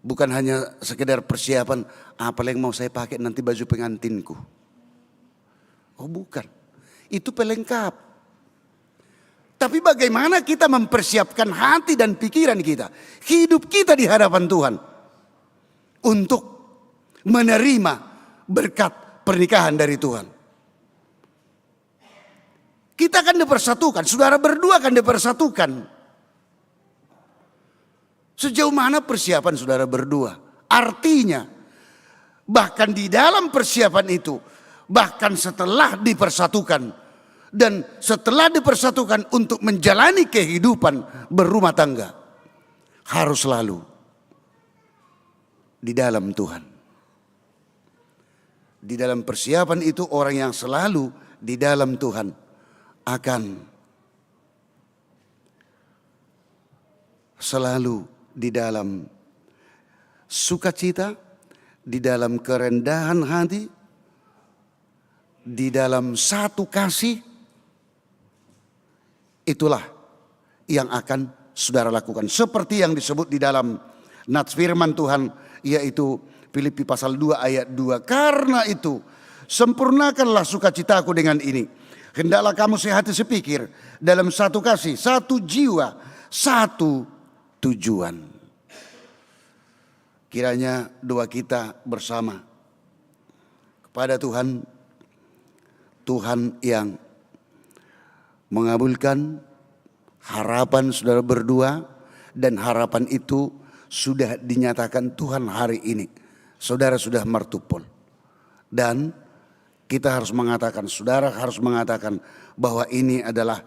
Bukan hanya sekedar persiapan apa yang mau saya pakai nanti baju pengantinku. Oh bukan, itu pelengkap. Tapi bagaimana kita mempersiapkan hati dan pikiran kita, hidup kita di hadapan Tuhan untuk menerima berkat pernikahan dari Tuhan. Kita akan dipersatukan, saudara berdua akan dipersatukan. Sejauh mana persiapan saudara berdua? Artinya, bahkan di dalam persiapan itu, bahkan setelah dipersatukan, Dan setelah dipersatukan untuk menjalani kehidupan berumah tangga, harus selalu di dalam Tuhan. Di dalam persiapan itu, orang yang selalu di dalam Tuhan akan selalu di dalam sukacita, di dalam kerendahan hati, di dalam satu kasih. Itulah yang akan saudara lakukan. Seperti yang disebut di dalam nats firman Tuhan, yaitu Filipi pasal 2 ayat 2. Karena itu sempurnakanlah sukacitaku dengan ini. Hendaklah kamu sehati sepikir, dalam satu kasih, satu jiwa, satu tujuan. Kiranya doa kita bersama kepada Tuhan, Tuhan yang mengabulkan harapan saudara berdua, dan harapan itu sudah dinyatakan Tuhan hari ini. Saudara sudah martupol, dan kita harus mengatakan, saudara harus mengatakan bahwa ini adalah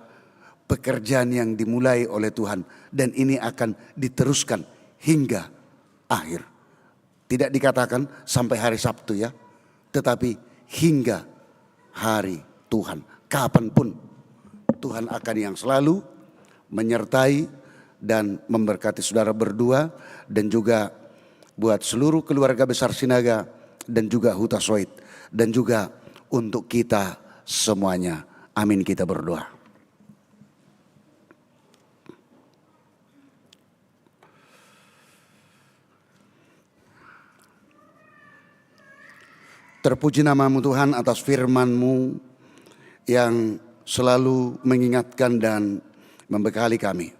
pekerjaan yang dimulai oleh Tuhan, dan ini akan diteruskan hingga akhir. Tidak dikatakan sampai hari Sabtu ya, tetapi hingga hari Tuhan. Kapanpun Tuhan akan yang selalu menyertai dan memberkati saudara berdua, dan juga buat seluruh keluarga besar Sinaga dan juga Hutasoit, dan juga untuk kita semuanya. Amin, kita berdoa. Terpuji namamu Tuhan atas firman-Mu yang selalu mengingatkan dan membekali kami.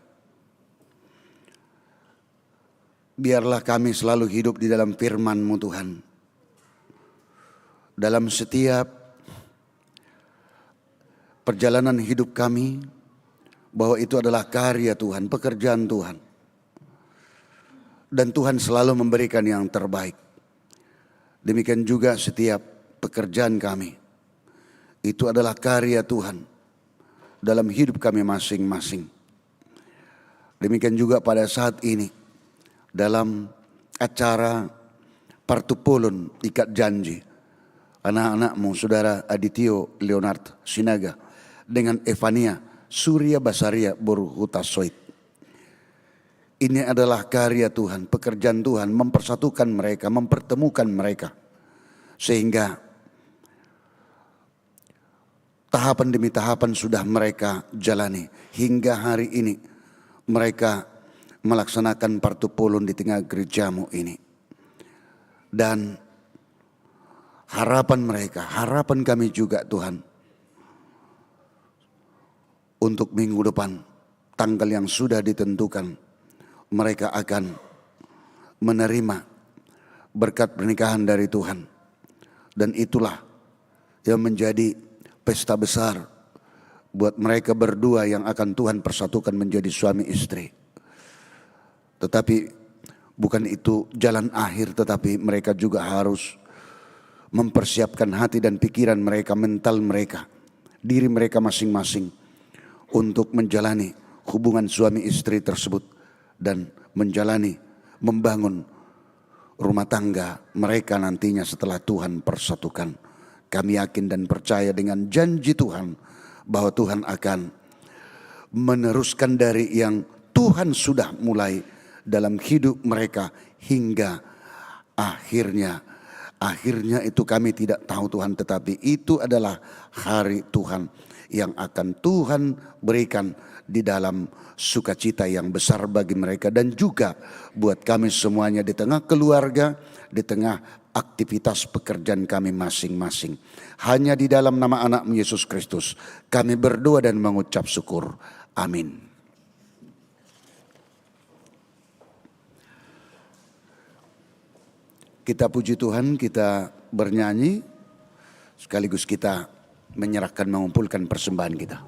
Biarlah kami selalu hidup di dalam firman-Mu Tuhan. Dalam setiap perjalanan hidup kami, bahwa itu adalah karya Tuhan, pekerjaan Tuhan. Dan Tuhan selalu memberikan yang terbaik. Demikian juga setiap pekerjaan kami, itu adalah karya Tuhan dalam hidup kami masing-masing. Demikian juga pada saat ini dalam acara Partupolon Ikat Janji, anak-anakmu saudara Adityo Leonard Sinaga dengan Evania Surya Basaria Boru Hutasoit. Ini adalah karya Tuhan, pekerjaan Tuhan mempersatukan mereka, mempertemukan mereka. Sehingga tahapan demi tahapan sudah mereka jalani. Hingga hari ini mereka melaksanakan Partupolon di tengah gerejamu ini. Dan harapan mereka, harapan kami juga Tuhan, untuk minggu depan, tanggal yang sudah ditentukan, mereka akan menerima berkat pernikahan dari Tuhan. Dan itulah yang menjadi pesta besar buat mereka berdua yang akan Tuhan persatukan menjadi suami istri. Tetapi bukan itu jalan akhir, tetapi mereka juga harus mempersiapkan hati dan pikiran mereka, mental mereka, diri mereka masing-masing untuk menjalani hubungan suami istri tersebut. Dan menjalani, membangun rumah tangga mereka nantinya setelah Tuhan persatukan. Kami yakin dan percaya dengan janji Tuhan bahwa Tuhan akan meneruskan dari yang Tuhan sudah mulai dalam hidup mereka hingga akhirnya. Akhirnya itu kami tidak tahu Tuhan, tetapi itu adalah hari Tuhan yang akan Tuhan berikan di dalam sukacita yang besar bagi mereka, dan juga buat kami semuanya di tengah keluarga, di tengah aktivitas pekerjaan kami masing-masing. Hanya di dalam nama anak-Mu Yesus Kristus kami berdoa dan mengucap syukur. Amin. Kita puji Tuhan, kita bernyanyi, sekaligus kita menyerahkan, mengumpulkan persembahan kita.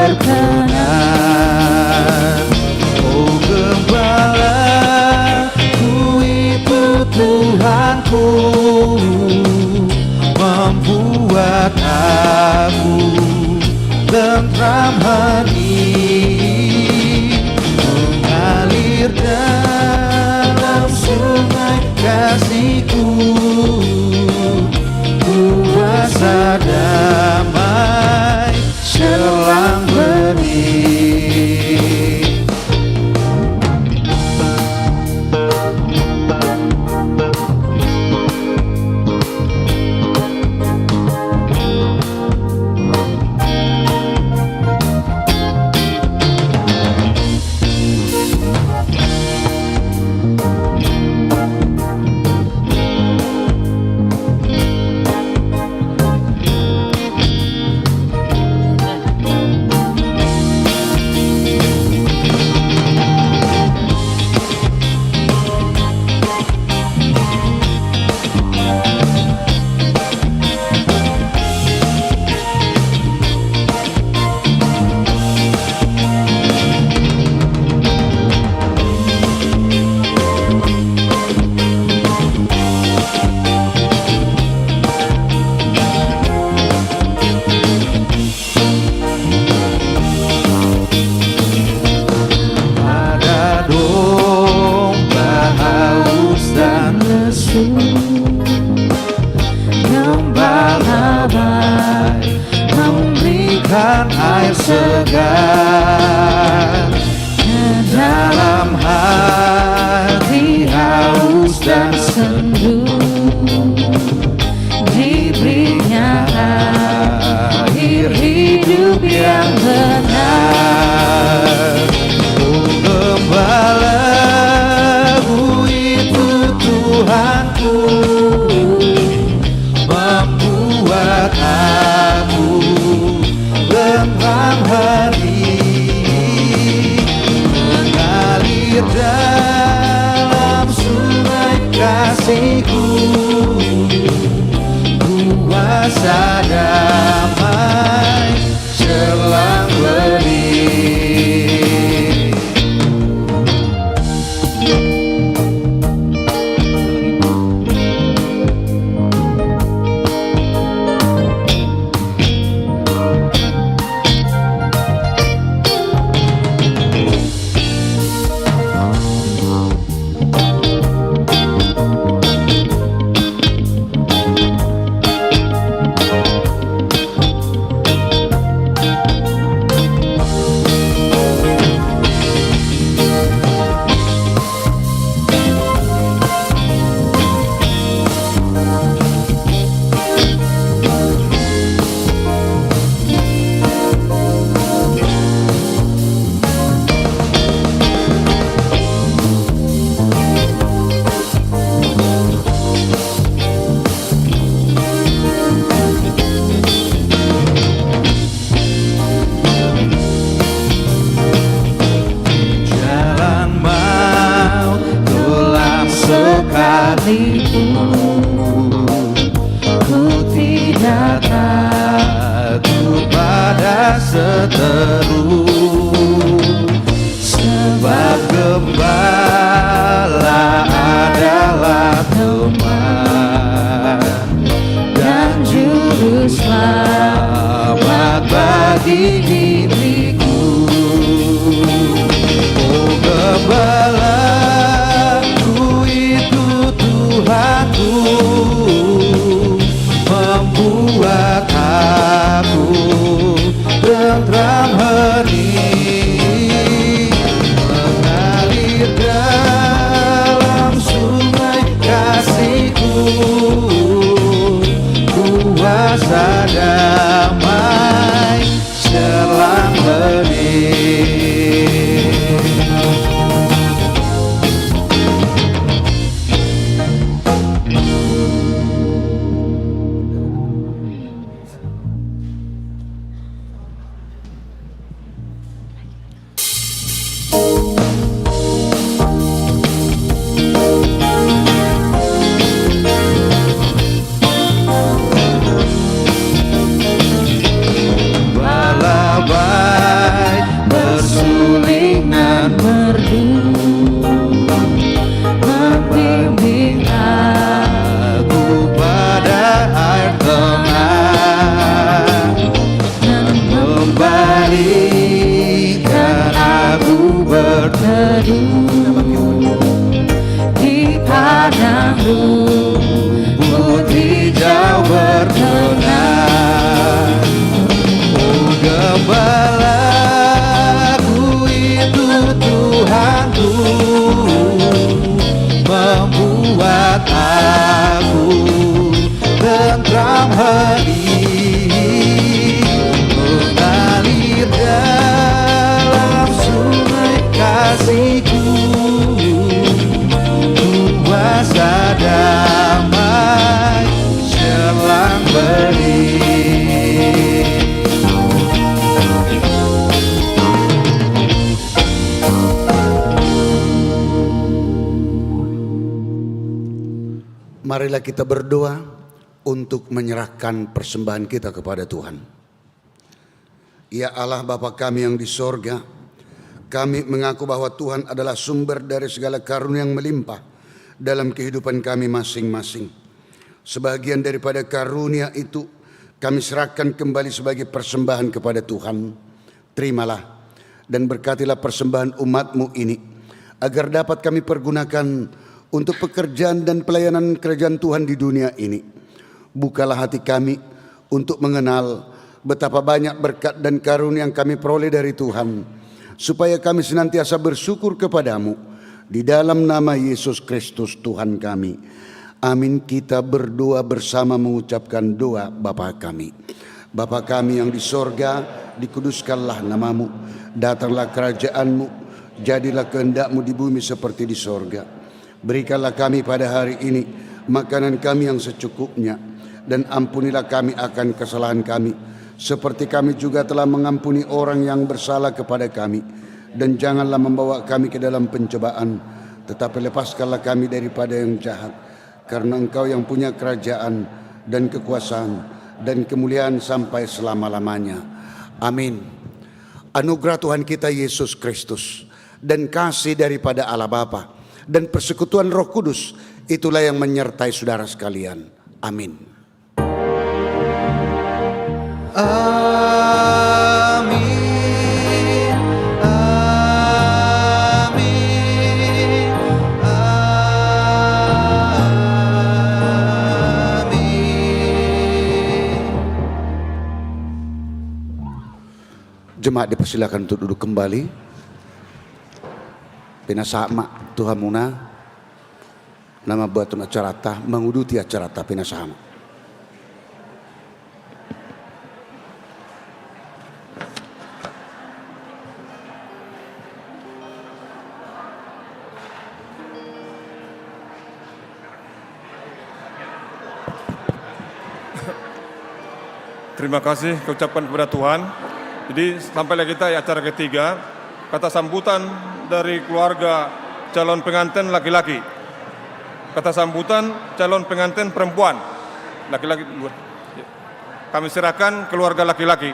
berkenan. Oh gembala ku itu Tuhanku, membuat aku tentram hati, mengalir dalam sungai kasih-Ku, kuasa damai selang benih. Gembala baik memberikan air segar dalam hati haus dan sendu, diberinya air hidup yang benar. Oh gembala ku itu Tuhanku, membuat aku tentram hati, mengalir dalam sungai kasih-Ku, kuasa damai selang benih. Jalan maut gelap sekalipun, ku tidak takut pada seteru, sebab gembala adalah teman dan juru selamat bagi diriku. Oh gembala ku itu Tuhanku, membuat aku tentram hati, mengalir dalam sungai kasih-Ku, kuasa damai selang marilah kita berdoa untuk menyerahkan persembahan kita kepada Tuhan. Ya Allah Bapa kami yang di sorga, kami mengaku bahwa Tuhan adalah sumber dari segala karunia yang melimpah dalam kehidupan kami masing-masing. Sebagian daripada karunia itu kami serahkan kembali sebagai persembahan kepada Tuhan. Terimalah dan berkatilah persembahan umat-Mu ini, agar dapat kami pergunakan untuk pekerjaan dan pelayanan kerajaan Tuhan di dunia ini. Bukalah hati kami untuk mengenal betapa banyak berkat dan karunia yang kami peroleh dari Tuhan, supaya kami senantiasa bersyukur kepadamu. Di dalam nama Yesus Kristus Tuhan kami. Amin. Kita berdoa bersama mengucapkan doa Bapa kami. Bapa kami yang di sorga, dikuduskanlah namamu. Datanglah kerajaanmu, jadilah kehendak-Mu di bumi seperti di sorga. Berikanlah kami pada hari ini makanan kami yang secukupnya, dan ampunilah kami akan kesalahan kami, seperti kami juga telah mengampuni orang yang bersalah kepada kami. Dan janganlah membawa kami ke dalam pencobaan, tetapi lepaskanlah kami daripada yang jahat. Karena Engkau yang punya kerajaan dan kekuasaan dan kemuliaan sampai selama-lamanya. Amin. Anugerah Tuhan kita Yesus Kristus dan kasih daripada Allah Bapa dan persekutuan Roh Kudus, itulah yang menyertai saudara sekalian. Amin. Amin. Amin. Amin. Jemaat dipersilakan untuk duduk kembali. Pinasama Tuhan Muna nama buatun acarata menguduti acarata pinasama. Terima kasih keucapkan kepada Tuhan. Jadi sampailah kita di acara ketiga, kata sambutan dari keluarga calon pengantin laki-laki. Kata sambutan calon pengantin perempuan, laki-laki. Kami serahkan keluarga laki-laki.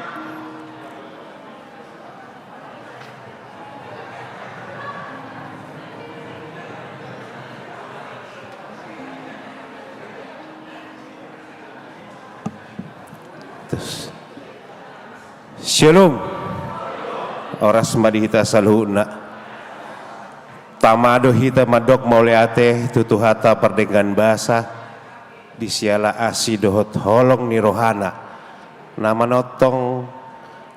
Shalom. Oras madihita saluhuna. Tamado hita madok mauleate tutuhata perdengan bahasa disiala asi dohot holong ni rohana. Nama notong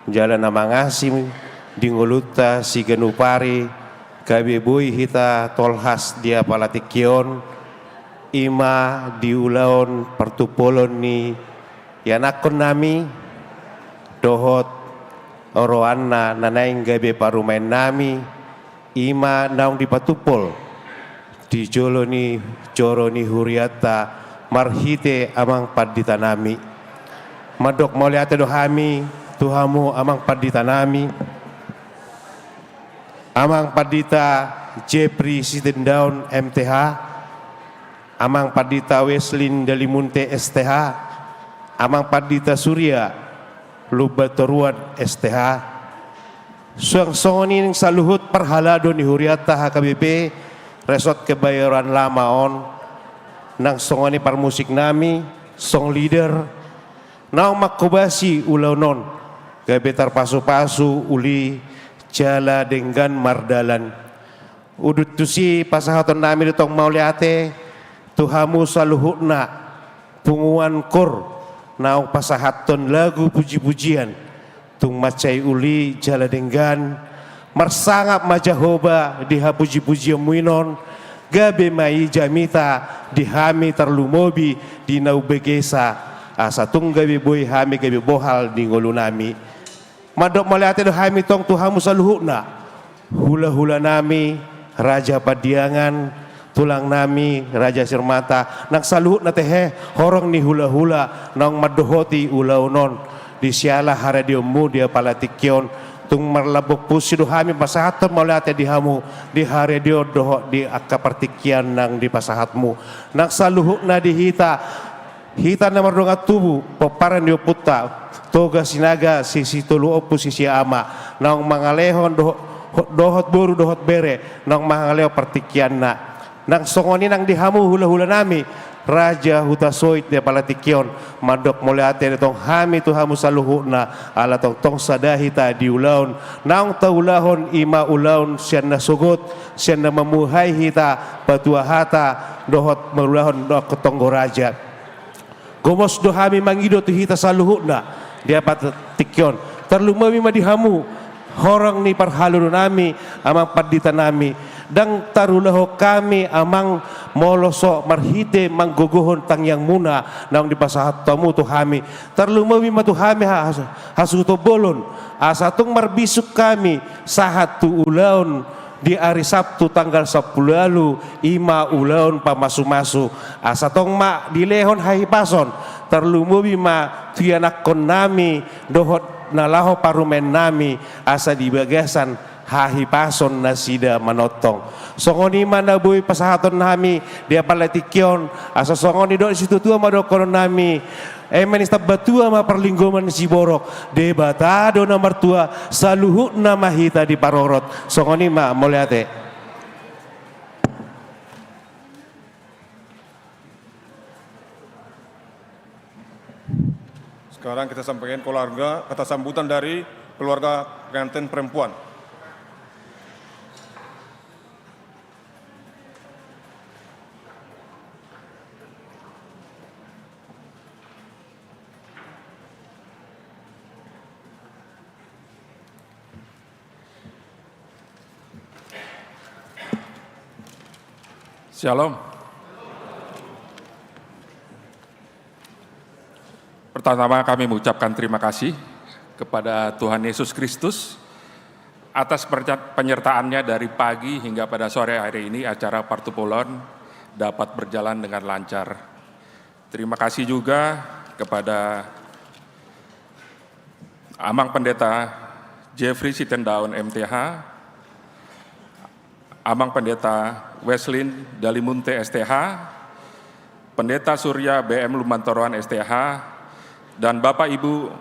jalan nama ngasim dinguluta si genupari kabebui hita tolhas dia palatikion ima diulaon pertupolon ni yanakon nami dohot oroanna nanaing gabe parumain nami ima naung dipatupol di joloni joroni huriata marhite amang padita nami madok mauliate dohami tuhamu amang padita nami amang padita Jepri Sidendaun MTH amang padita Weslin Dalimunte STH amang padita Surya Lubatoruan STH suang songonin saluhut perhalado ni huriata HKBP resort kebayaran lamaon nang songoni parmusik nami song leader nang makobasi ulaunon gabetar pasu-pasu uli jala dengan mardalan udut tusi pasahaton nami ditong mauliate tuhamu saluhutna punguan kur naung pasahaton lagu puji-pujian tung macai uli jala denggan marsangap majahoba diha puji-pujian muinon gabe mai jamita dihami terlumobi di nau begesa asa tung gabe boy hami gabe bohal di ngolunami madok maliate do hami tong tuhamu saluhuna hula-hula nami raja padiangan tulang nami Raja Sirmata nang saluhut na tehe horong ni hula-hula nang madohoti ulaunon di siala haradio mu dia palatikyon tung marlabok pusi do hami pasahat molate di hamu di hari dio doho di akka pertikian nang di pasahatmu nang saluhu na di hita na mardonga tubu peparan dio puta toga sinaga sisi tulu opu sisi ama nang mangalehon dohot boru dohot bere nang mangaleo pertikian nang songoni nang di hamu hula-hula nami Raja Hutasoit dia palatikion madok moleate tong hami tu hamu saluhuna ala tong sadahita di ulaun naung taulahon ima ulaun sianna sugut sianna memuhai hita patua hata dohot merulahon doh ketonggo raja gomos do hami mangido tu hita saluhuna dia palatikion terlumawi madi hamu horang ni parhalun nami amang padita nami dang tarulaho kami amang moloso marhite manggogohon tang yang muna nang di pasahat tamu tu hami terlumawi matu hami hasuto bolon asatung marbisuk kami sahat tu ulaun di hari Sabtu tanggal 10 lalu ima ulaun pamasu-masu asatong ma dilehon hahipason terlumawi ma tianakon nami dohot nalaho parumen nami asa di bagasan hahi pason nasida manotong songoni mana boy pasahaton nami dia palatikion asa songoni do situ tua madokon nami menista batua ma perlinggoman si borok debata do nomor tua saluhu nama hita di parorot songoni ma moleate. Sekarang kita sampaikan keluarga kata sambutan dari keluarga pengantin perempuan. Shalom. Pertama kami mengucapkan terima kasih kepada Tuhan Yesus Kristus atas penyertaannya dari pagi hingga pada sore hari ini acara Partupolon dapat berjalan dengan lancar. Terima kasih juga kepada Amang Pendeta Jeffrey Sitendaun MTH, Amang Pendeta Weslin Dalimunte STH, Pendeta Surya BM Lumantoroan STH, dan Bapak Ibu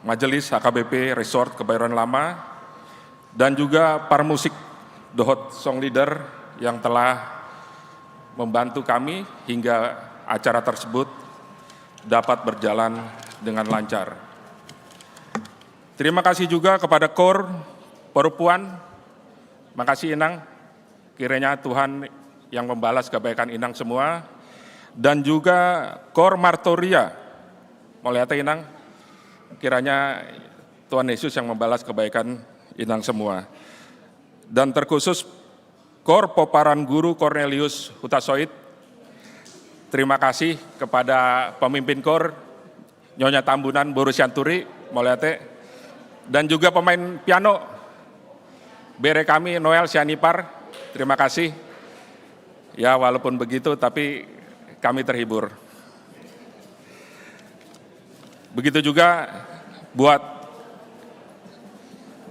Majelis HKBP Resort Kebayoran Lama, dan juga para musik Dohot Song Leader yang telah membantu kami hingga acara tersebut dapat berjalan dengan lancar. Terima kasih juga kepada KOR Perempuan, makasih Inang, kiranya Tuhan yang membalas kebaikan Inang semua, dan juga KOR Martoria, Moliate Inang, kiranya Tuhan Yesus yang membalas kebaikan Inang semua. Dan terkhusus KOR Poparan Guru Cornelius Hutasoit, terima kasih kepada pemimpin KOR Nyonya Tambunan Boru Sianturi, Moliate, dan juga pemain piano bere kami Noel Sianipar, terima kasih. Ya walaupun begitu tapi kami terhibur. Begitu juga buat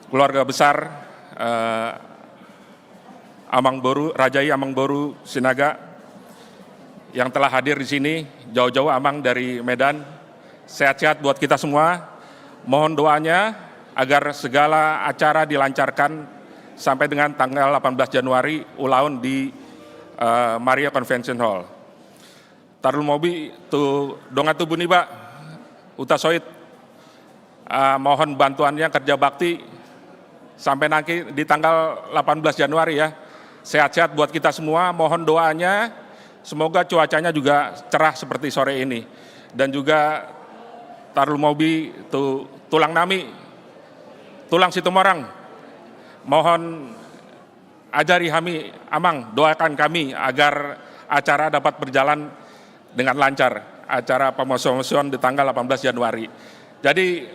keluarga besar Rajai Amangboru Sinaga yang telah hadir di sini jauh-jauh Amang dari Medan. Sehat-sehat buat kita semua. Mohon doanya agar segala acara dilancarkan sampai dengan tanggal 18 Januari ulaun di Maria Convention Hall. Tarul mobi tu donga tu buniba Hutasoit, mohon bantuannya kerja bakti sampai nanti di tanggal 18 Januari ya. Sehat-sehat buat kita semua, mohon doanya semoga cuacanya juga cerah seperti sore ini. Dan juga Tarul mobi tu tulang nami Tulang Situmorang, mohon ajari kami, Amang, doakan kami agar acara dapat berjalan dengan lancar, acara pemoson di tanggal 18 Januari. Jadi,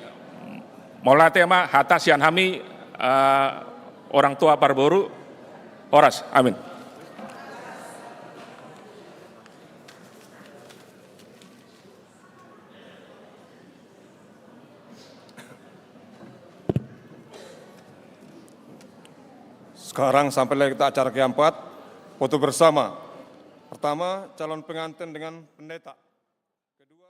mola tema hata sian kami orang tua Parboru, oras, amin. Sekarang sampailah kita acara keempat, foto bersama. Pertama, calon pengantin dengan pendeta. Kedua,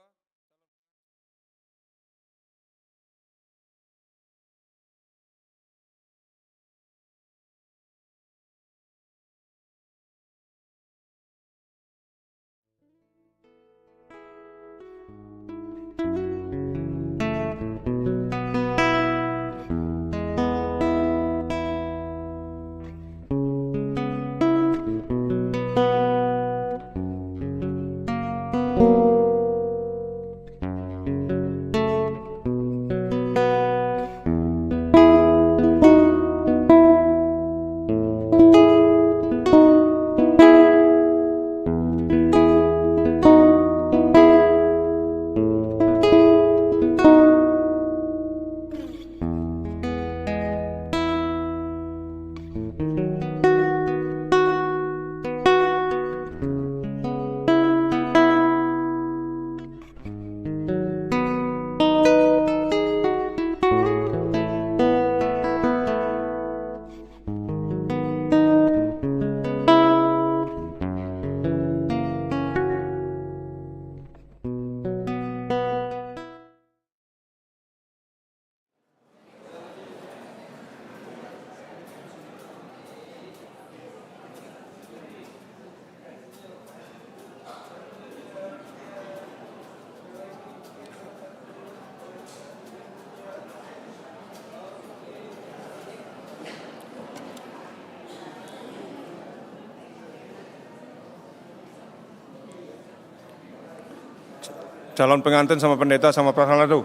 calon pengantin sama pendeta sama prasarana tuh.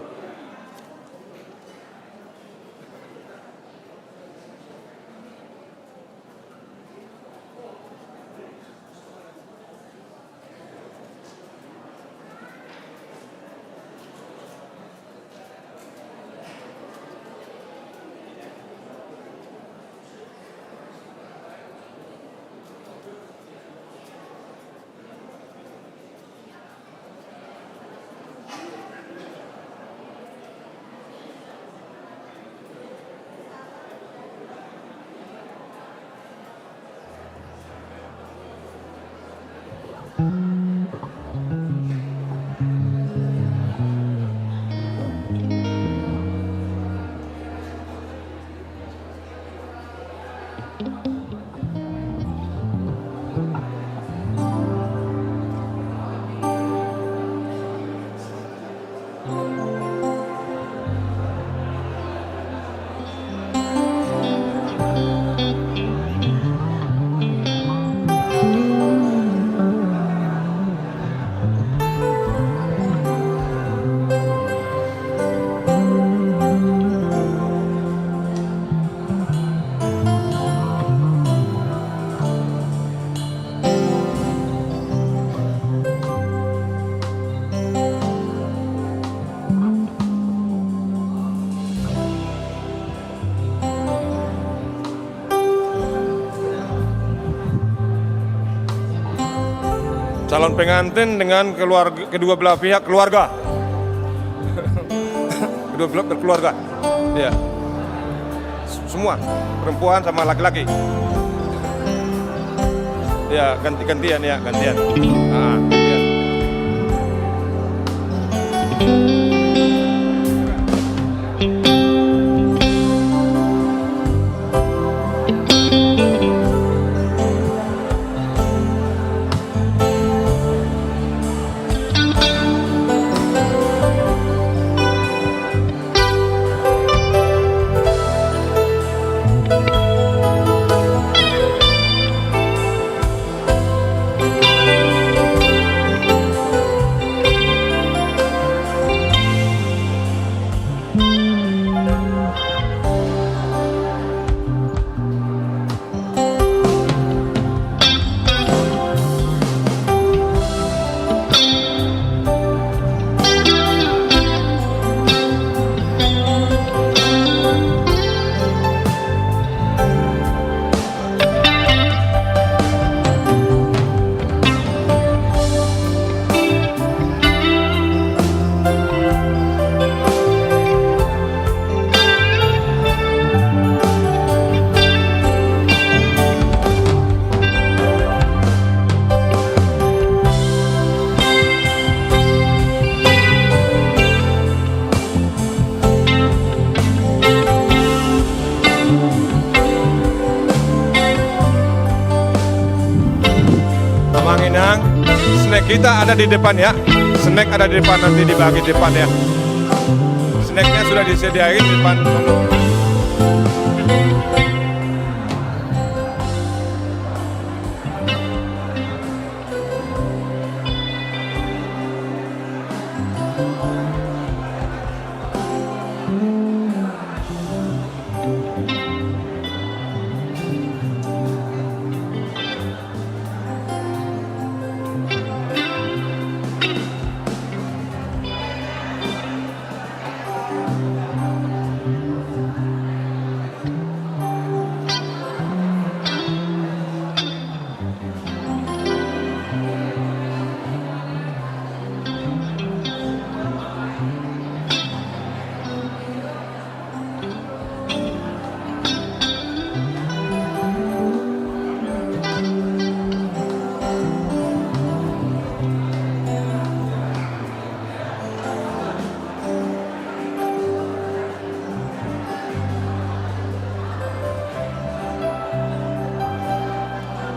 Calon pengantin dengan keluarga, kedua belah pihak keluarga. Kedua belah berkeluarga. Ya. Semua, perempuan sama laki-laki. Ya, ganti-gantian ya, gantian. Nah, gantian. Amang Inang, snack kita ada di depan ya. Snack ada di depan, nanti dibagi di depan ya. Snacknya sudah disediain di depan.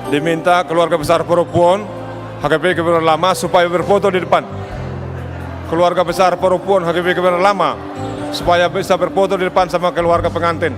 Diminta keluarga besar perempuan HKBP Kebayoran Lama supaya berfoto di depan. Keluarga besar perempuan HKBP Kebayoran Lama supaya bisa berfoto di depan sama keluarga pengantin.